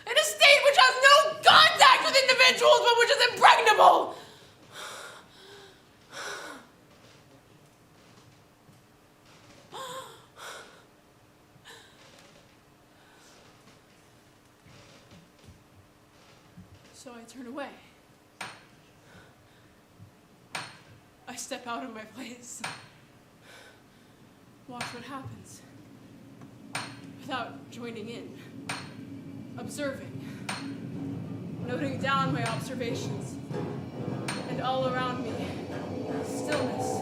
G: In a state which has no contact with individuals, but which is impregnable. So I turn away. I step out of my place. Watch what happens. Without joining in. Observing. Noting down my observations. And all around me, stillness.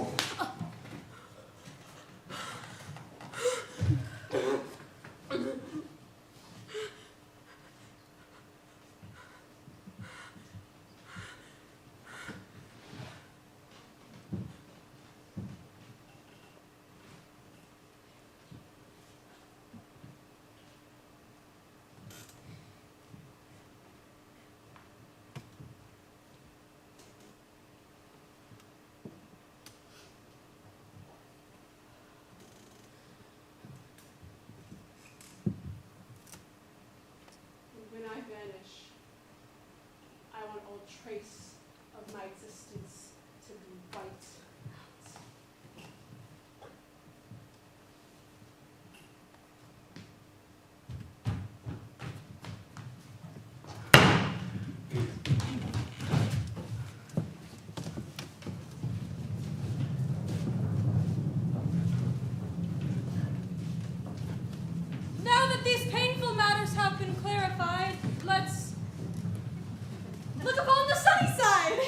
G: When I vanish, I want all trace of my existence to be wiped out. let's look upon the sunny side.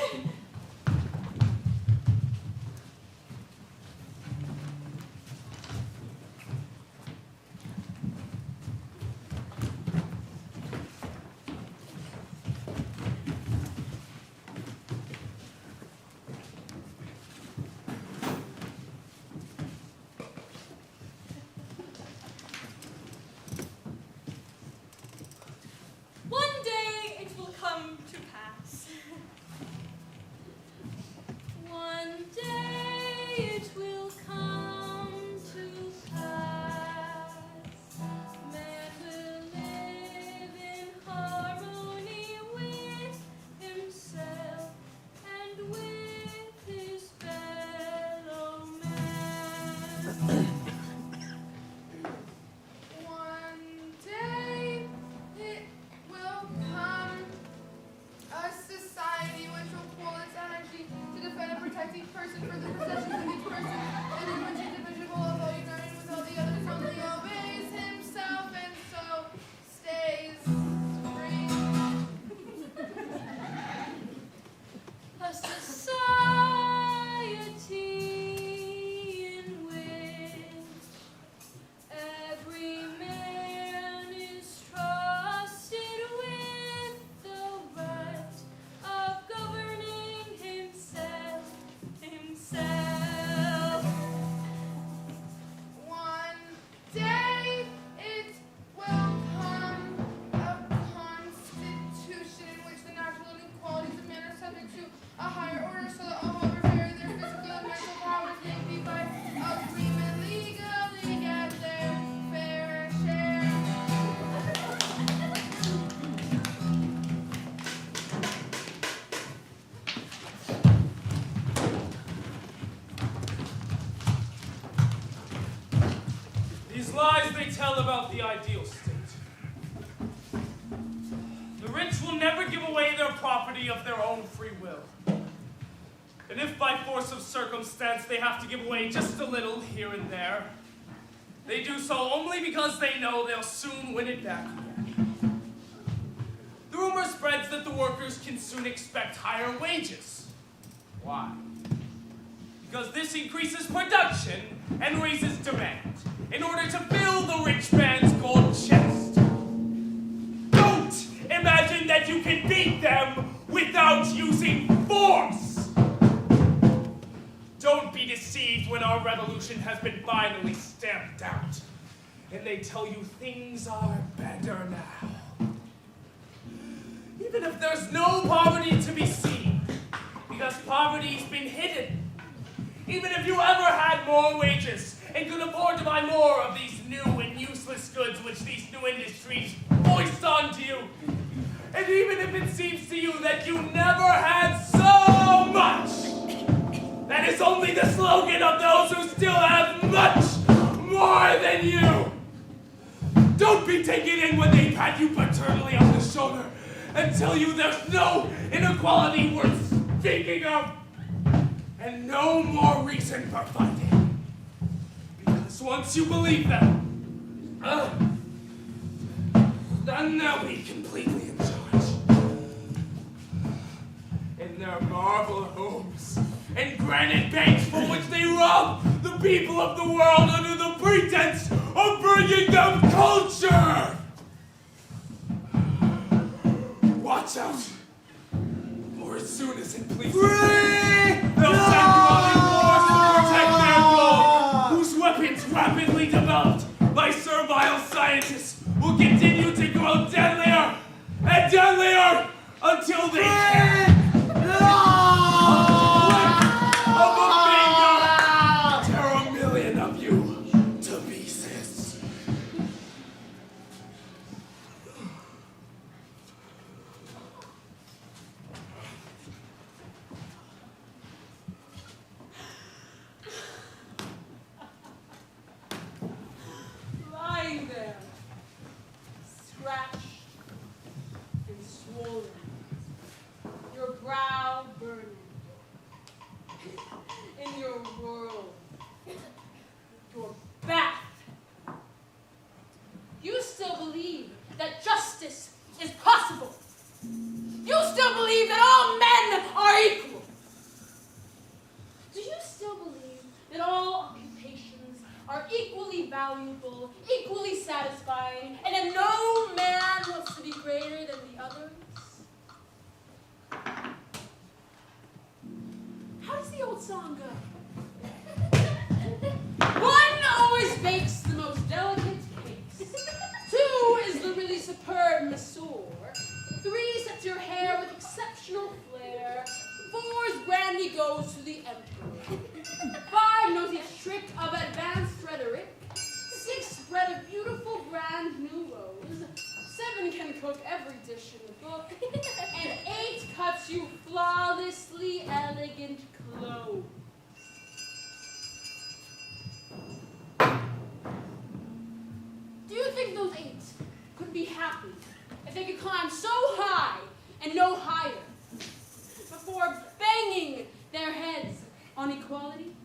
G: One day it will come to pass. One day it will come to pass. Man will live in harmony with himself and with his fellow man.
H: One day it will come a society which will pool its energy to defend and protect each person for the possessions of each person, and in which individual, although united with all the others, only obeys himself and so stays free.
G: A society in which every man is trusted with the right of governing himself.
H: One day it will come a constitution in which the natural inequalities of man are subject to a higher order, so that all who vary their physical and mental powers may be by agreement legally get their fair share.
J: These lies they tell about the ideal state. The rich will never give away their property of their own free will. And if by force of circumstance they have to give away just a little here and there, they do so only because they know they'll soon win it back again. The rumor spreads that the workers can soon expect higher wages. Why? Because this increases production and raises demand in order to fill the rich man's gold chest. Don't imagine that you can beat them without using force. Don't be deceived when our revolution has been finally stamped out and they tell you things are better now. Even if there's no poverty to be seen, because poverty's been hidden. Even if you ever had more wages and could afford to buy more of these new and useless goods which these new industries foist onto you, and even if it seems to you that you never had so much, that is only the slogan of those who still have much more than you. Don't be taken in when they pat you paternally on the shoulder and tell you there's no inequality worth speaking of, and no more reason for fighting. Because once you believe them, then they'll be completely in charge. In their marble homes and granite banks from which they rob the people of the world under the pretense of bringing them culture. Watch out, or as soon as it pleases them, they'll send running wars to protect their gold, whose weapons rapidly developed by servile scientists will continue to grow deadlier and deadlier until they can. Of a finger, tear a million of you to pieces.
I: Lying there, scratched and swollen, your brow burning, in your world, your bath. You still believe that justice is possible.
G: valuable, equally satisfying, and that no man wants to be greater than the others? How does the old song go? One always bakes the most delicate cakes. 2 is the really superb masseur. 3 sets your hair with exceptional flair. 4's brandy goes to the emperor. 5 knows each trick of advanced rhetoric. 6 bred a beautiful brand new rose. 7 can cook every dish in the book. And 8 cuts you flawlessly elegant clothes. Do you think those 8 could be happy if they could climb so high and no higher before banging their heads on equality?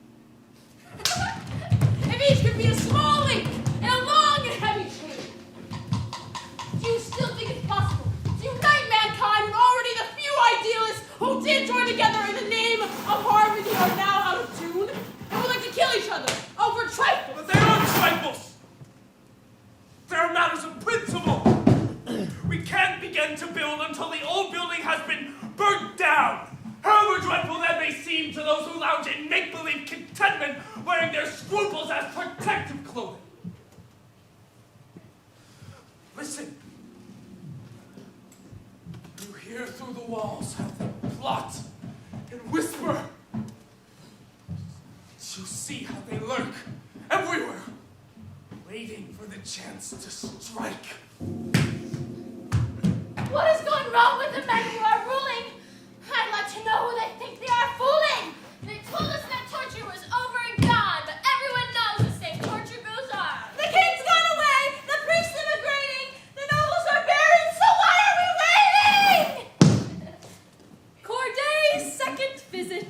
G: If each could be a small link in a long and heavy chain, do you still think it's possible to unite mankind when already the few idealists who did join together in the name of harmony are now out of tune and would like to kill each other over trifles?
J: But they aren't trifles. They're matters of principle. We can't begin to build until the old building has been burnt down. However dreadful that may seem to those who lounge in make-believe contentment, wearing their scruples as protective clothing. Listen. You hear through the walls how they plot and whisper. You see how they lurk everywhere, waiting for the chance to strike.
K: What has gone wrong with the men who are ruling? I'd like to know who they think they are fooling. They told us that torture was over and gone, but everyone knows the same torture goes on.
G: The king's gone away! The priests immigrating! The nobles are buried! So why are we waiting? Corday's second visit.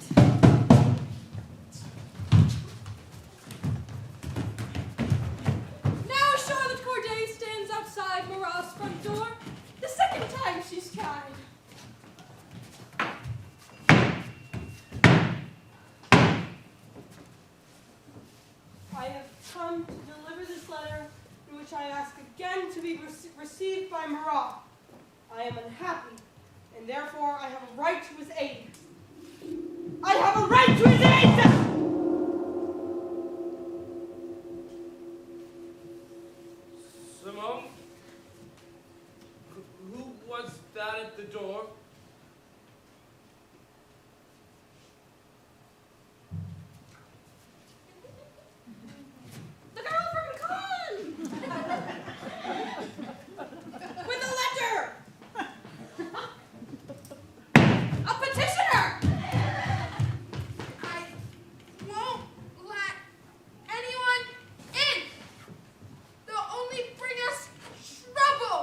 G: Now Charlotte Corday stands outside Marat's front door. The second time she's tried.
I: I have come to deliver this letter in which I ask again to be received by Marat. I am unhappy, and therefore I have a right to his aid. I have a right to his aid!
J: Simone? Who was that at the door?
G: The girl from Cannes! With a letter! A petitioner!
H: I won't let anyone in. They'll only bring us trouble.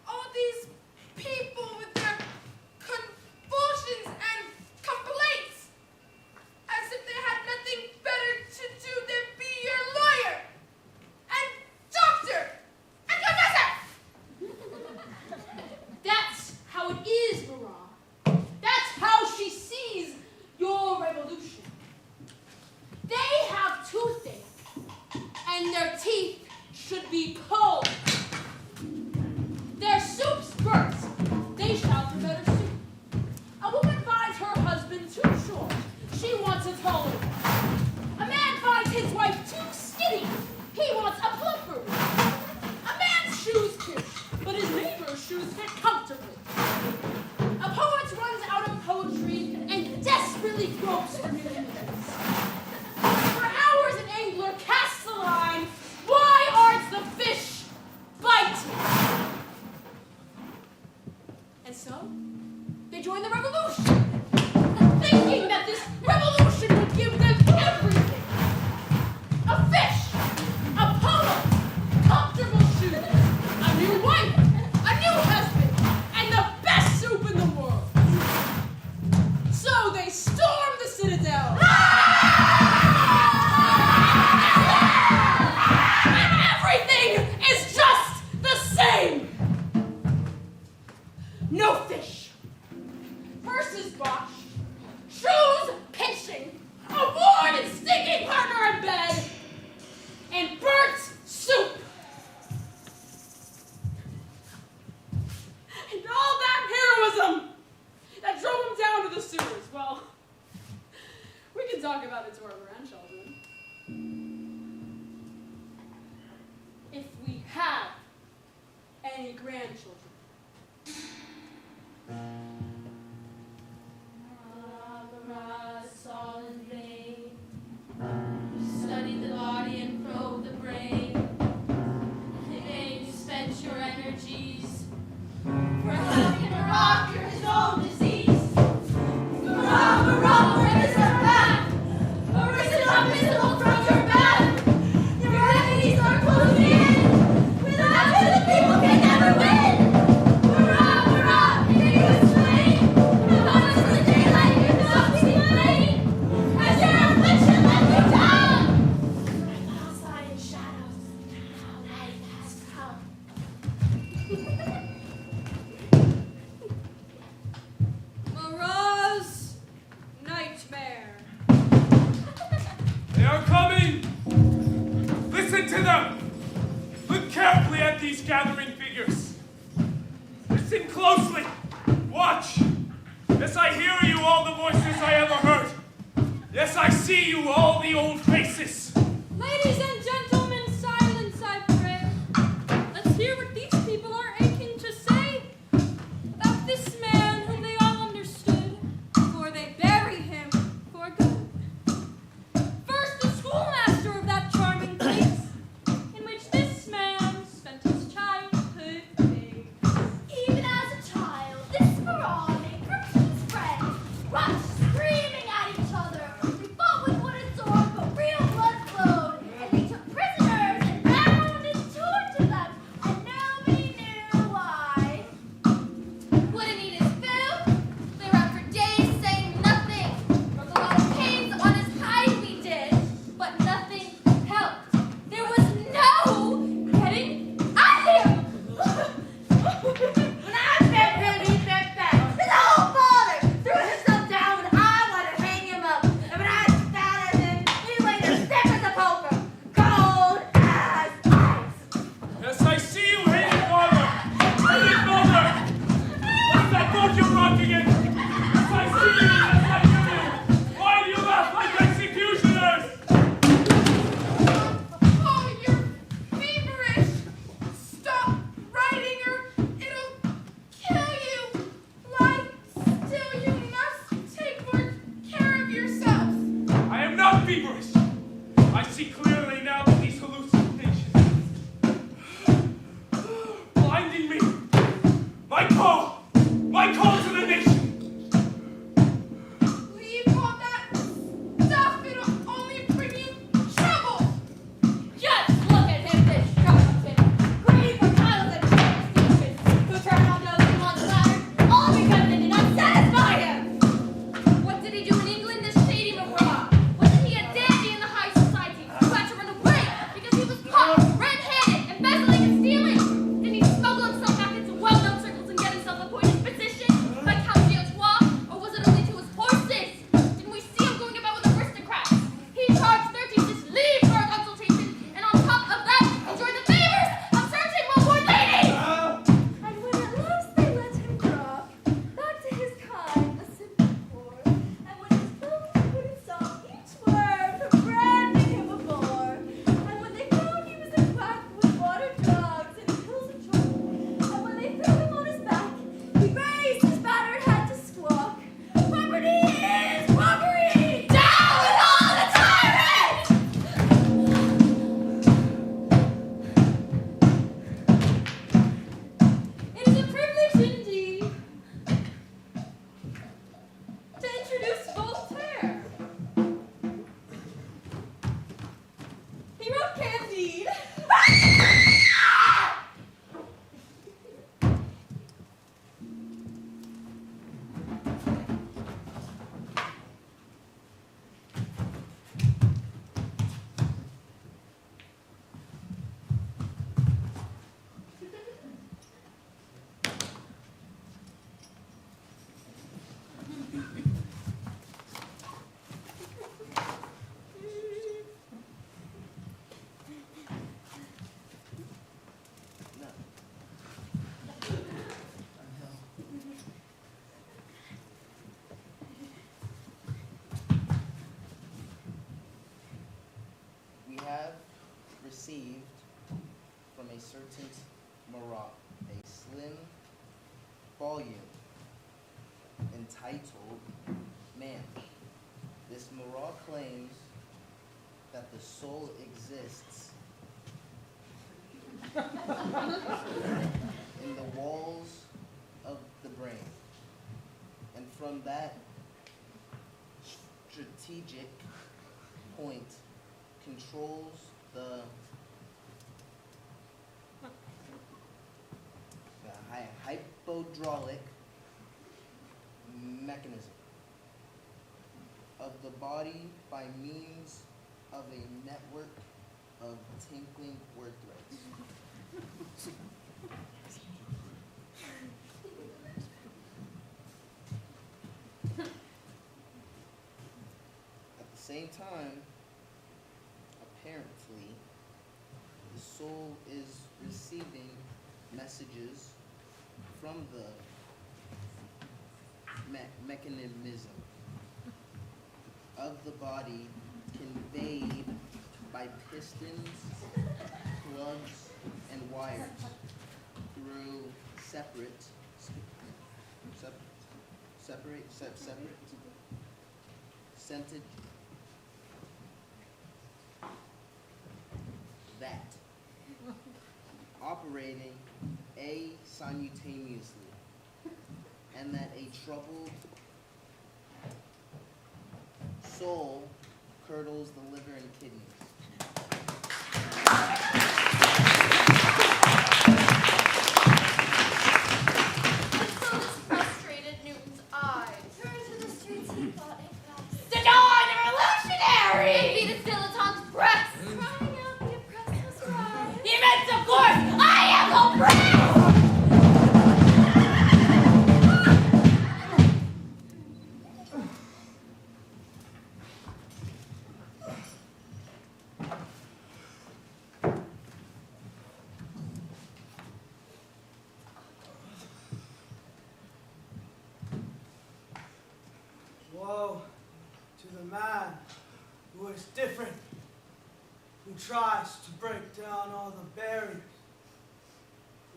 H: All these people with their convulsions and complaints, as if they had nothing better to do than be your lawyer and doctor and confessor.
G: That's how it is, Marat. That's how she sees your revolution. They have toothache, and their teeth should be pulled. Their soups burst. They shout for better soup. A woman finds her husband too short. She wants a taller one. A man finds his wife too skinny. He wants a plumper one. A man's shoes pinch, but his neighbor's shoes fit comfortably. A poet runs out of poetry and desperately gropes for new images. For hours an angler casts the line, why aren't the fish biting? And so, they join the revolution, thinking that this revolution would give them everything. A fish, a polo, comfortable shoes, a new wife, a new husband, and the best soup in the world. So they storm the citadel, talk about it to our grandchildren. If we have any grandchildren.
K: Marat, all in vain. Study the body and probe the brain. In vain you spent your energies. For having Marat cure his own disease. Marat, where is our path? Arisen up visible from your back. Your enemies are closing in. Without you the people can never win. Marat, may you explain. How much the daylight you not be plain. As your affliction let you down. Outside in shadows, now night has come.
G: Marat's nightmare.
J: They are coming! Listen to them! Look carefully at these gathering figures. Listen closely. Watch. Yes, I hear you, all the voices I ever heard. Yes, I see you, all the old faces.
G: Ladies and gentlemen, silence, I pray. Let's hear what these people are aching to say about this man whom they all understood, for they bury him for good. First, the schoolmaster of that charming place, in which this man spent his childhood days.
K: Even as a child, this Marat made groups of his friends, rushed screaming at each other. They fought with wooden swords, but real blood flowed, and they took prisoners and bound and tortured them, and nobody knew why. Wouldn't eat his food. They ran for days saying nothing. Broke a lot of pains on his hide we did, but nothing helped. There was no getting at him. When I fed him, he fed back. His old father threw himself down when I wanted to hang him up. And when I spat at him, he laid as stiff as a poker, cold as ice.
J: Yes, I see you, hated father. Hated mother. What's that boat you're rocking in? Yes, I see you. Yes, I hear you. Why do you laugh like executioners?
H: Oh, you're feverish. Stop writing or it'll kill you. Lie still, you must take more care of yourselves.
J: I am not feverish. I see clearly now that these hallucinations blinding me. My call to the nation.
H: Leave all that stuff. It'll only bring you trouble.
K: Just look at him, this charlatan. Greedy for titles and prestige, who turned on those who want the ladder, all because they did not satisfy him. What did he do in England, this shady Marat? Wasn't he a dandy in the high society, who had to run the
L: certain Marat, a slim volume entitled Man. This Marat claims that the soul exists in the walls of the brain, and from that strategic point controls the hypodraulic mechanism of the body by means of a network of tinkling word threads. At the same time, apparently, the soul is receiving messages from the mechanism of the body conveyed by pistons, plugs, and wires through separate scented that operating simultaneously, and that a troubled soul curdles the liver and kidneys.
K: The soul is frustrated, Newton's eyes.
C: Turn to the streets, he thought it passed.
K: The dawn of revolutionary! It beat a dilettante's breast.
C: Crying out the oppressed must rise.
K: He meant, of course, I am oppressed!
E: Woe to the man who is different, who tries to break down all the barriers.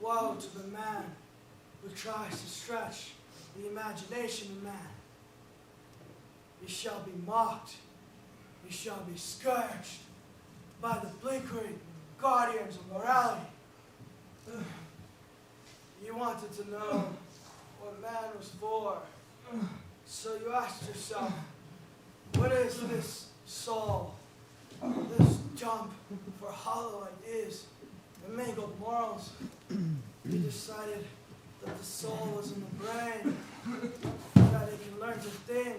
E: Woe to the man who tries to stretch the imagination of man. He shall be mocked, he shall be scourged by the blinkering guardians of morality. You wanted to know what man was for. So you asked yourself, what is this soul? This jump for hollow ideas and mangled morals? You decided that the soul was in the brain, that it can learn to think.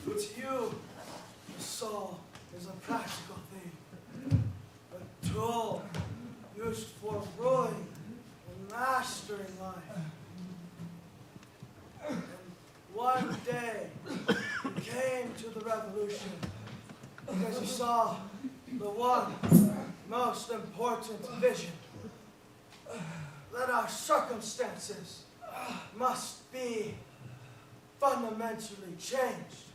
E: But to you, the soul is a practical thing, a tool used for ruling and mastering life. One day, you came to the revolution because you saw the one most important vision, that our circumstances must be fundamentally changed.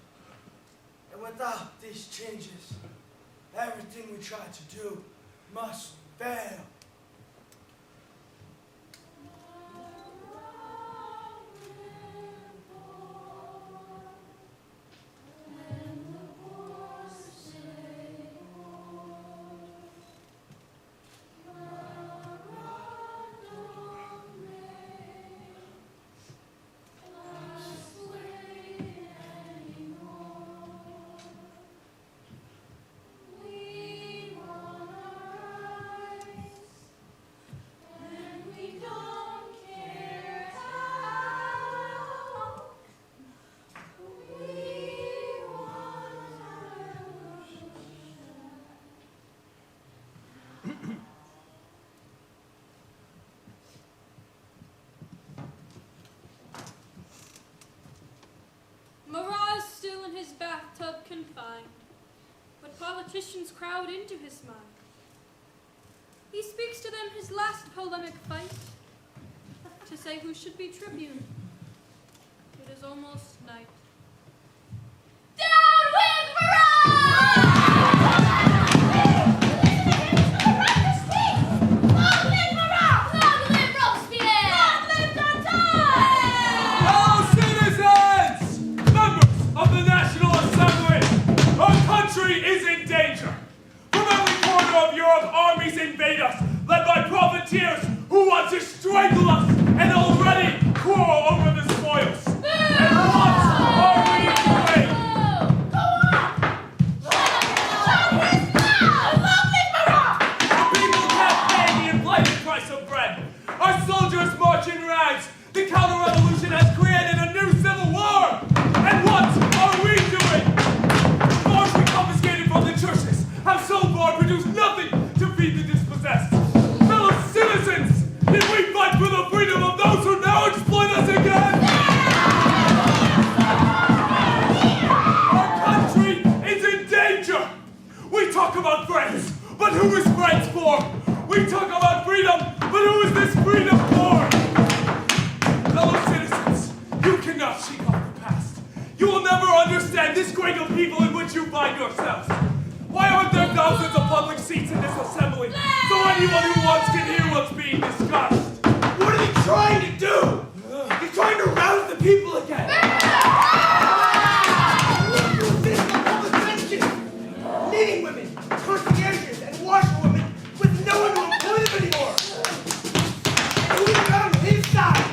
E: And without these changes, everything we try to do must fail.
G: Marat is still in his bathtub confined, but politicians crowd into his mind. He speaks to them his last polemic fight, to say who should be tribune. It is almost night.
K: Down with Marat!
J: and this grade of people in which you find yourselves. Why aren't there thousands of public seats in this assembly, so anyone who wants can hear what's being discussed?
E: What are they trying to do? You're trying to rouse the people again. Public benches, knitting women, concierges, and washerwomen with no one to employ them anymore. And who are on his side?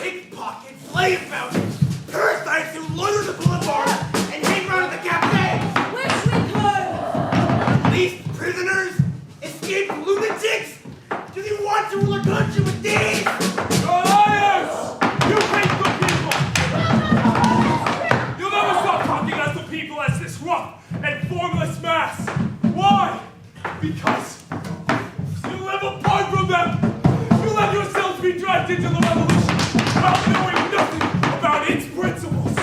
E: Pickpockets, slave mountains, parasites who loiter the boulevard and hang around at the cafes.
I: Wish we could.
E: Released prisoners, escaped lunatics. Do you want to rule a country with these?
J: Liars! You hate the people! You'll never stop talking as the people as this rough and formless mass. Why? Because you live apart from them. You let yourselves be dragged into the revolution without knowing nothing about its principles.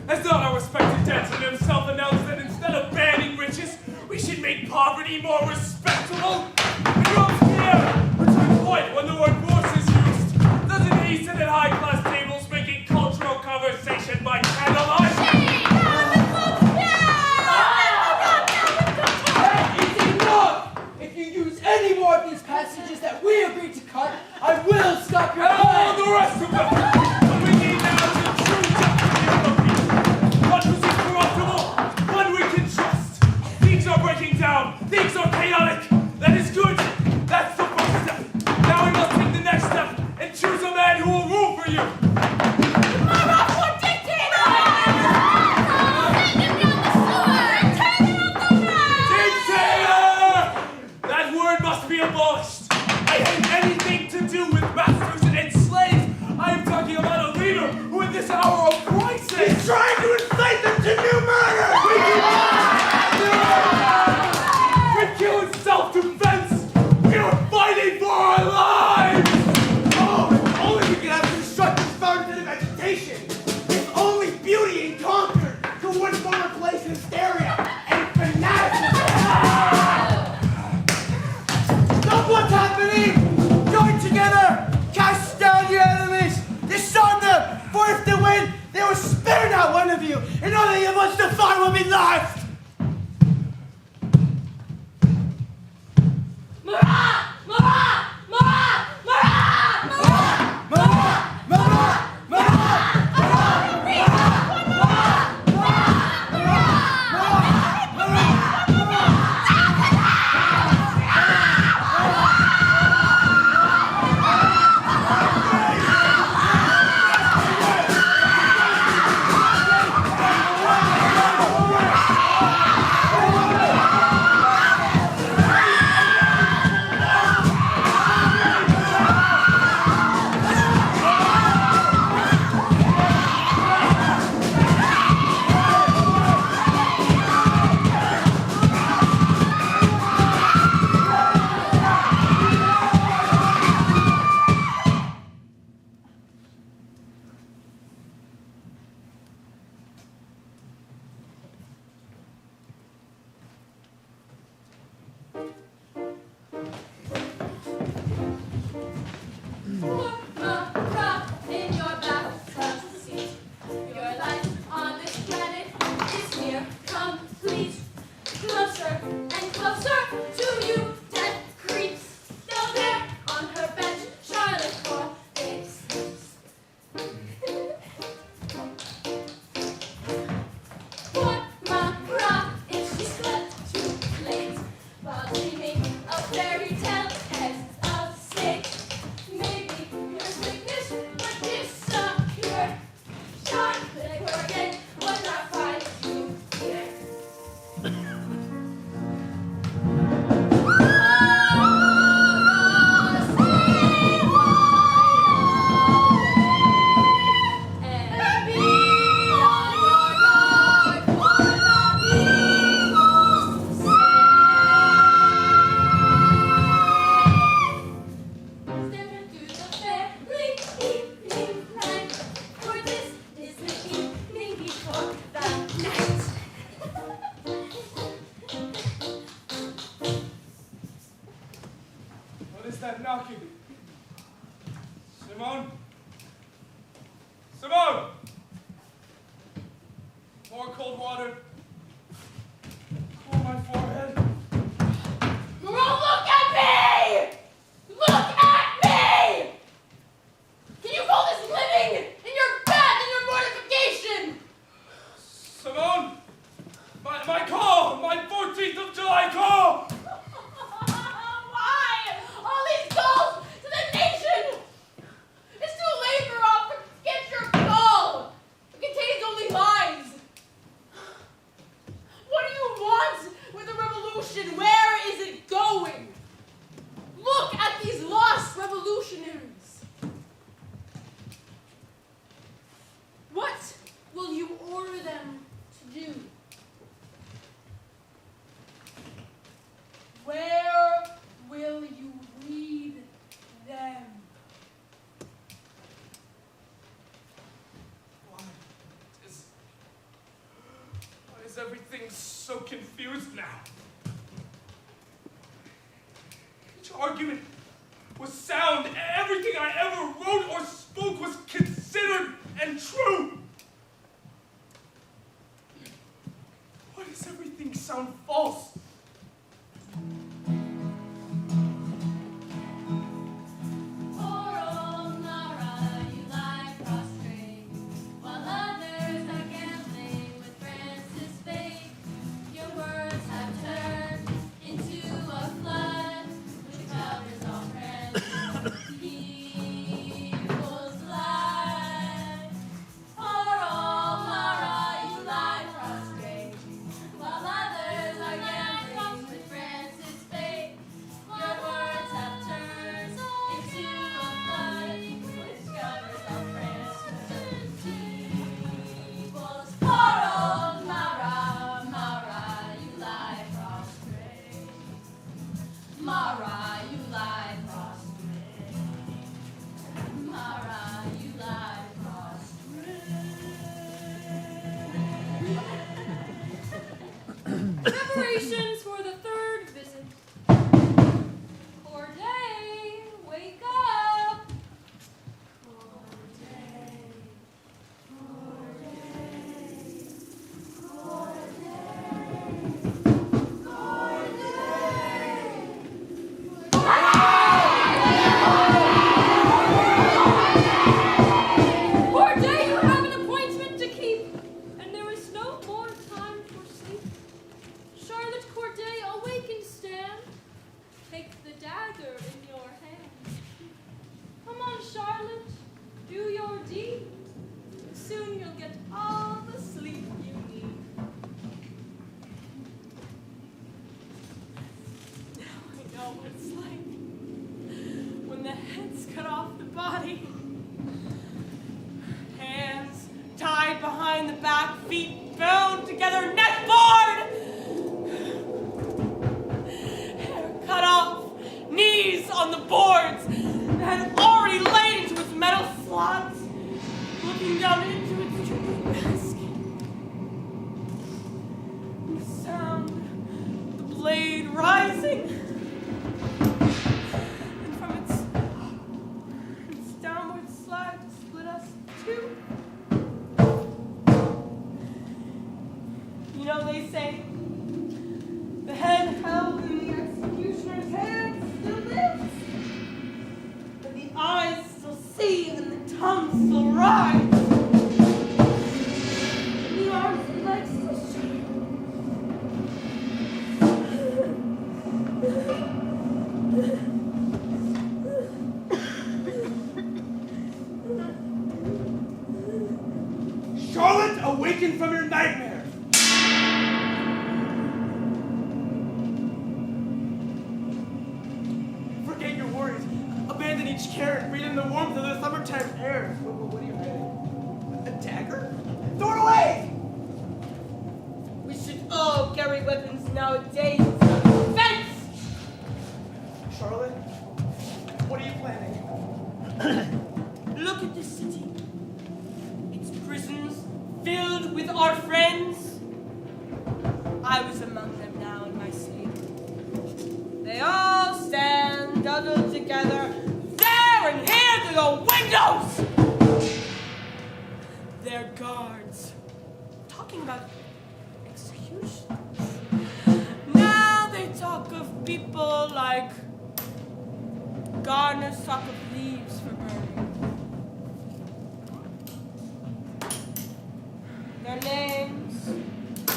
J: As though our respected dancer himself announced that instead of banning riches, we should make poverty more respectable. And Robespierre, returned point when the word force is used. Doesn't he sit at high-class tables making cultural conversation by candlelight?
F: It's enough! If you use any more of these passages that we agreed to cut, I will stop your
J: And all
F: play!
J: the rest of them! What we need now is a true deputy of the people. One who's incorruptible, one we can trust. Things are breaking down, things are chaotic. That is good. That's the first step. Now we must take the next step and choose a man who will rule for you.
K: Marat for dictator! Send him down the sewer! Turn him off the map!
J: Dictator! That word must be abolished. I hate anything to do with masters and slaves. I am talking about a leader who in this hour of crisis
E: He's trying to incite them to new murder!
J: We kill in self-defense. We are fighting for our lives.
E: Oh, if only we could have constructive fountain of vegetation. If only beauty and conquer could once more replace hysteria and fanaticism. Stop what's happening! Join together! Cast down your enemies! Disarm them! For if they win, they will spare not one of you, and only of us to find will be left!
K: Marat! Marat! Marat! Marat! Marat!
E: Marat! Marat!
K: Marat in your bathtub seat. Your life on this planet is near complete. Closer and closer to you, death creeps. Down there on her bench, Charlotte Corday sleeps. Poor Marat, if she slept too late, while dreaming of fairy tale heads of state. Maybe your sickness would disappear. Charlotte Corday would not find you here.
J: What is that knocking? Simone? Simone! For Pour cold water. On my forehead.
K: Marat, look at me! Look at me! Can you call this living? In your bed, in your mortification!
J: Simone! My call! My 14th of July call!
K: Why? All these calls to the nation! It's too late for all. Forget your call! It contains only lies. What do you want with the revolution? Where is it going? Look at these lost revolutionaries. What will you order them to do? Where will you lead them?
J: Why is everything so confused now? Each argument was sound. Everything I ever wrote or spoke was considered and true. Why does everything sound false?
K: Poor old Marat, you lie prostrate, while others are gambling with Francis' fate. Your words have turned into a flood, which covers all friends. People's blood. Poor old Marat, you lie prostrate, while others are gambling with Francis' fate. Your words have turned into a flood, which covers all Francis' people's. Poor old Marat, Marat, you lie prostrate. Marat, you lie prostrate. Marat, you lie prostrate.
G: Preparations for the third visit. Corday, wake up! Corday, you have an appointment to keep, and there is no more time for sleep. Charlotte Corday, awake and stand. Take the dagger in your hand. Come on, Charlotte, do your deed. Soon you'll get all the sleep you need. Now I know what it's like when the head's cut off the body. Hands tied behind the back, feet bound together, neck board. Hair cut off, knees on the boards, the head already laid into its metal slots, looking down into its dripping basket. The sound, the blade rising, and from its downward slide to split us in two. You know, they say the head held in the executioner's hand still lives, but the eyes still see and the tongue still rise. The arms and legs still shake.
E: Charlotte, awaken from your nightmare. Forget your worries. Abandon each care and breathe in the warmth of the summertime air. What are you hiding? A dagger? Throw it away!
I: We should all carry weapons nowadays in self-defense.
E: Charlotte, what are you planning?
I: Look at this city. Its prisons filled with our friends. I was among them now in my sleep. They all stand huddled together there and here through the windows. Their guards talk talking about executions. Now they talk of people like gardeners talk of leaves for burning. Their names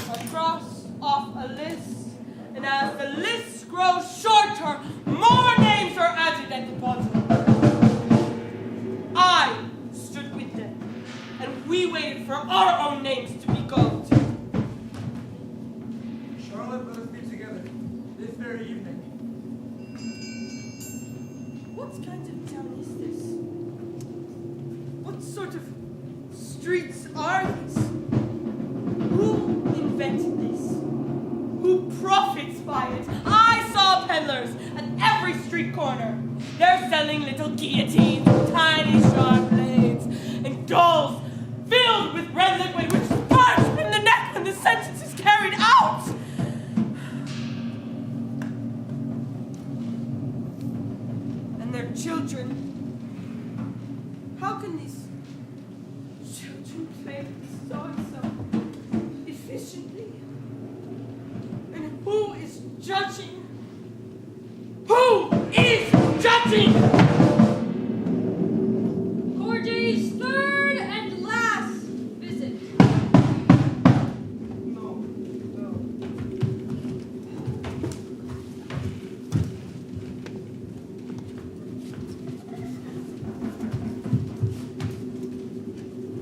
I: are crossed off a list, and as the list grows shorter, more names are added at the bottom. I stood with them, and we waited for our own names to be called.
E: Charlotte, let us be together this very evening.
I: What kind of town is this? What sort of streets are these? Who invented this? Who profits by it? I saw peddlers at every street corner. They're selling little guillotines, tiny sharp blades, and gulls filled with red liquid which spurts from the neck when the sentence is carried out. And their children. How can these children play so efficiently? And who is judging? Who is judging?
G: Corday's third and last visit.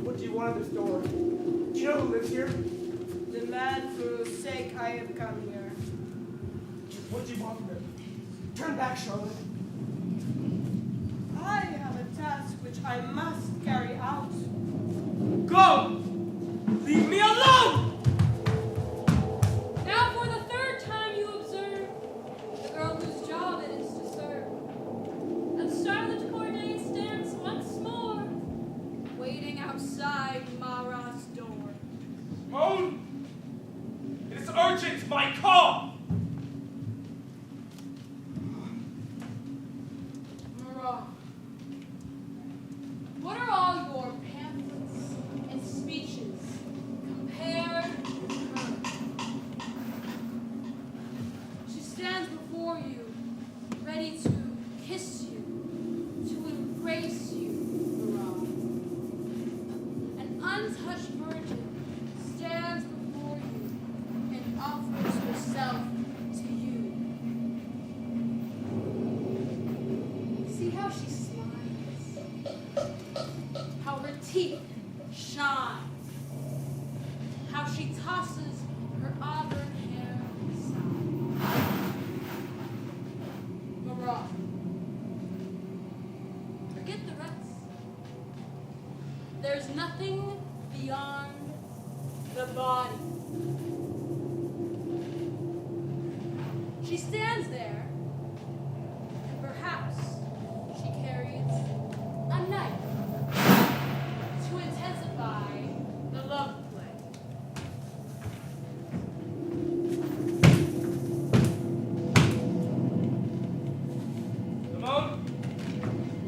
E: What do you want at this door? Do you know who lives here?
I: The man for whose sake I have come here.
E: What do you want from him? Turn back, Charlotte.
I: I have a task which I must carry out. Go! Leave me alone!
G: Now for the third time you observe the girl whose job it is to serve. And Charlotte Corday stands once more, waiting outside Marat's door.
J: Moan! It is urgent, my call!
G: Marat, what are all your pamphlets and speeches compared with her? She stands before you, ready to kiss you, to embrace you, Marat. An untouched virgin stands before you and offers herself to you. See how she smiles, how her teeth shine, how she tosses her auburn hair aside. Marat, forget the rest. There's nothing beyond the body. She stands there, and perhaps she carries a knife to intensify the love play.
J: Simone?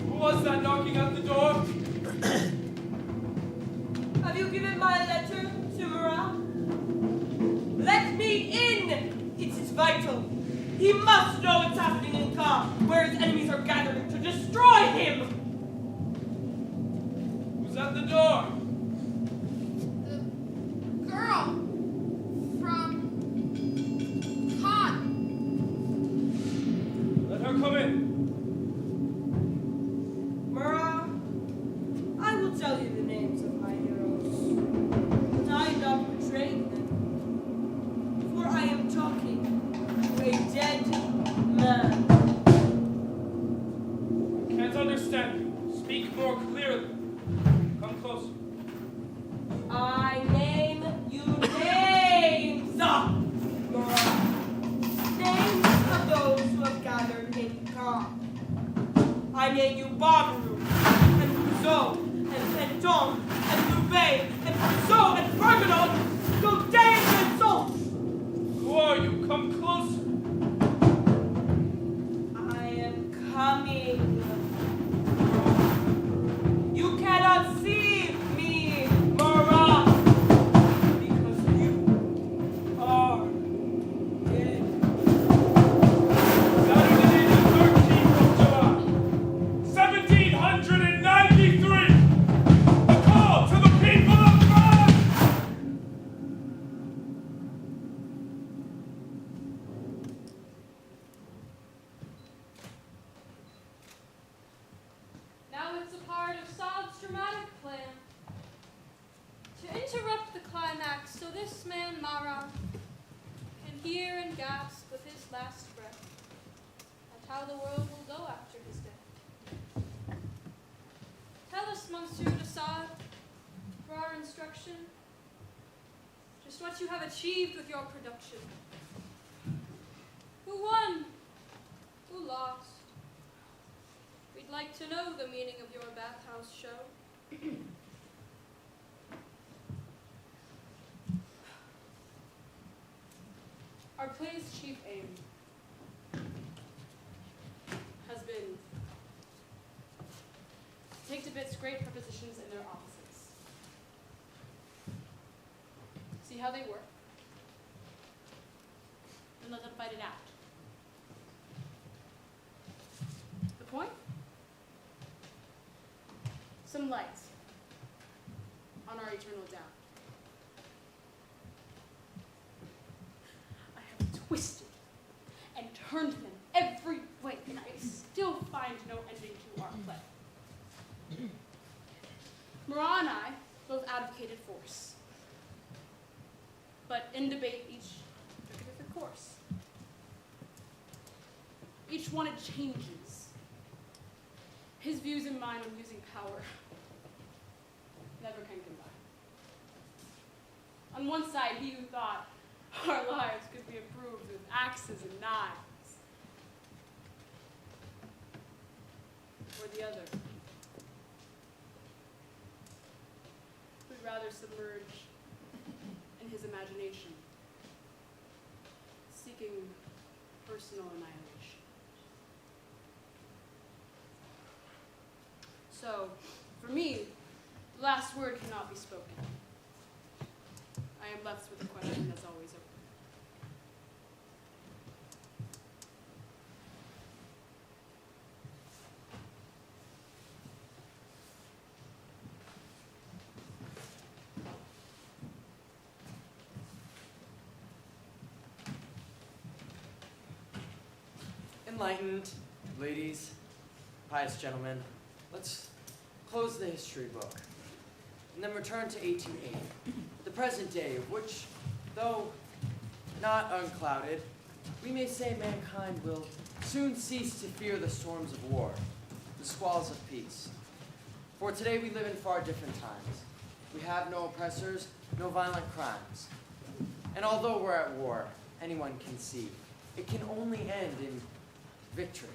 J: Who was that knocking at the door?
I: Have you given my letter to Marat? Let me in! It is vital. He must know what's happening in Ka, where his enemies are gathering to destroy him!
J: Who's at the door?
H: The girl from Khan.
J: Let her come in.
I: Marat, I will tell you the names of my heroes, but I am not betraying them, for I am talking to a dead
G: this man Marat can hear and gasp with his last breath at how the world will go after his death. Tell us, Monsieur de Sade, for our instruction, just what you have achieved with your production. Who won? Who lost? We'd like to know the meaning of your bathhouse show.
M: Our play's chief aim has been to take to bits great prepositions and their opposites. See how they work, and let them fight it out. The point? Some light on our eternal doubt. I have twisted and turned them every way, and I still find no ending to our play. Marat and I both advocated force, but in debate each took a different course. Each wanted changes. His views and mine on using power never can combine. On one side, he who thought our lives could be improved with axes and knives. Or the other, who'd rather submerge in his imagination, seeking personal annihilation. So, for me, the last word cannot be spoken. I am left with a question that's always open.
F: Enlightened ladies, pious gentlemen, let's close the history book and then return to 1880, the present day of which, though not unclouded, we may say mankind will soon cease to fear the storms of war, the squalls of peace. For today we live in far different times. We have no oppressors, no violent crimes. And although we're at war, anyone can see, it can only end in victory.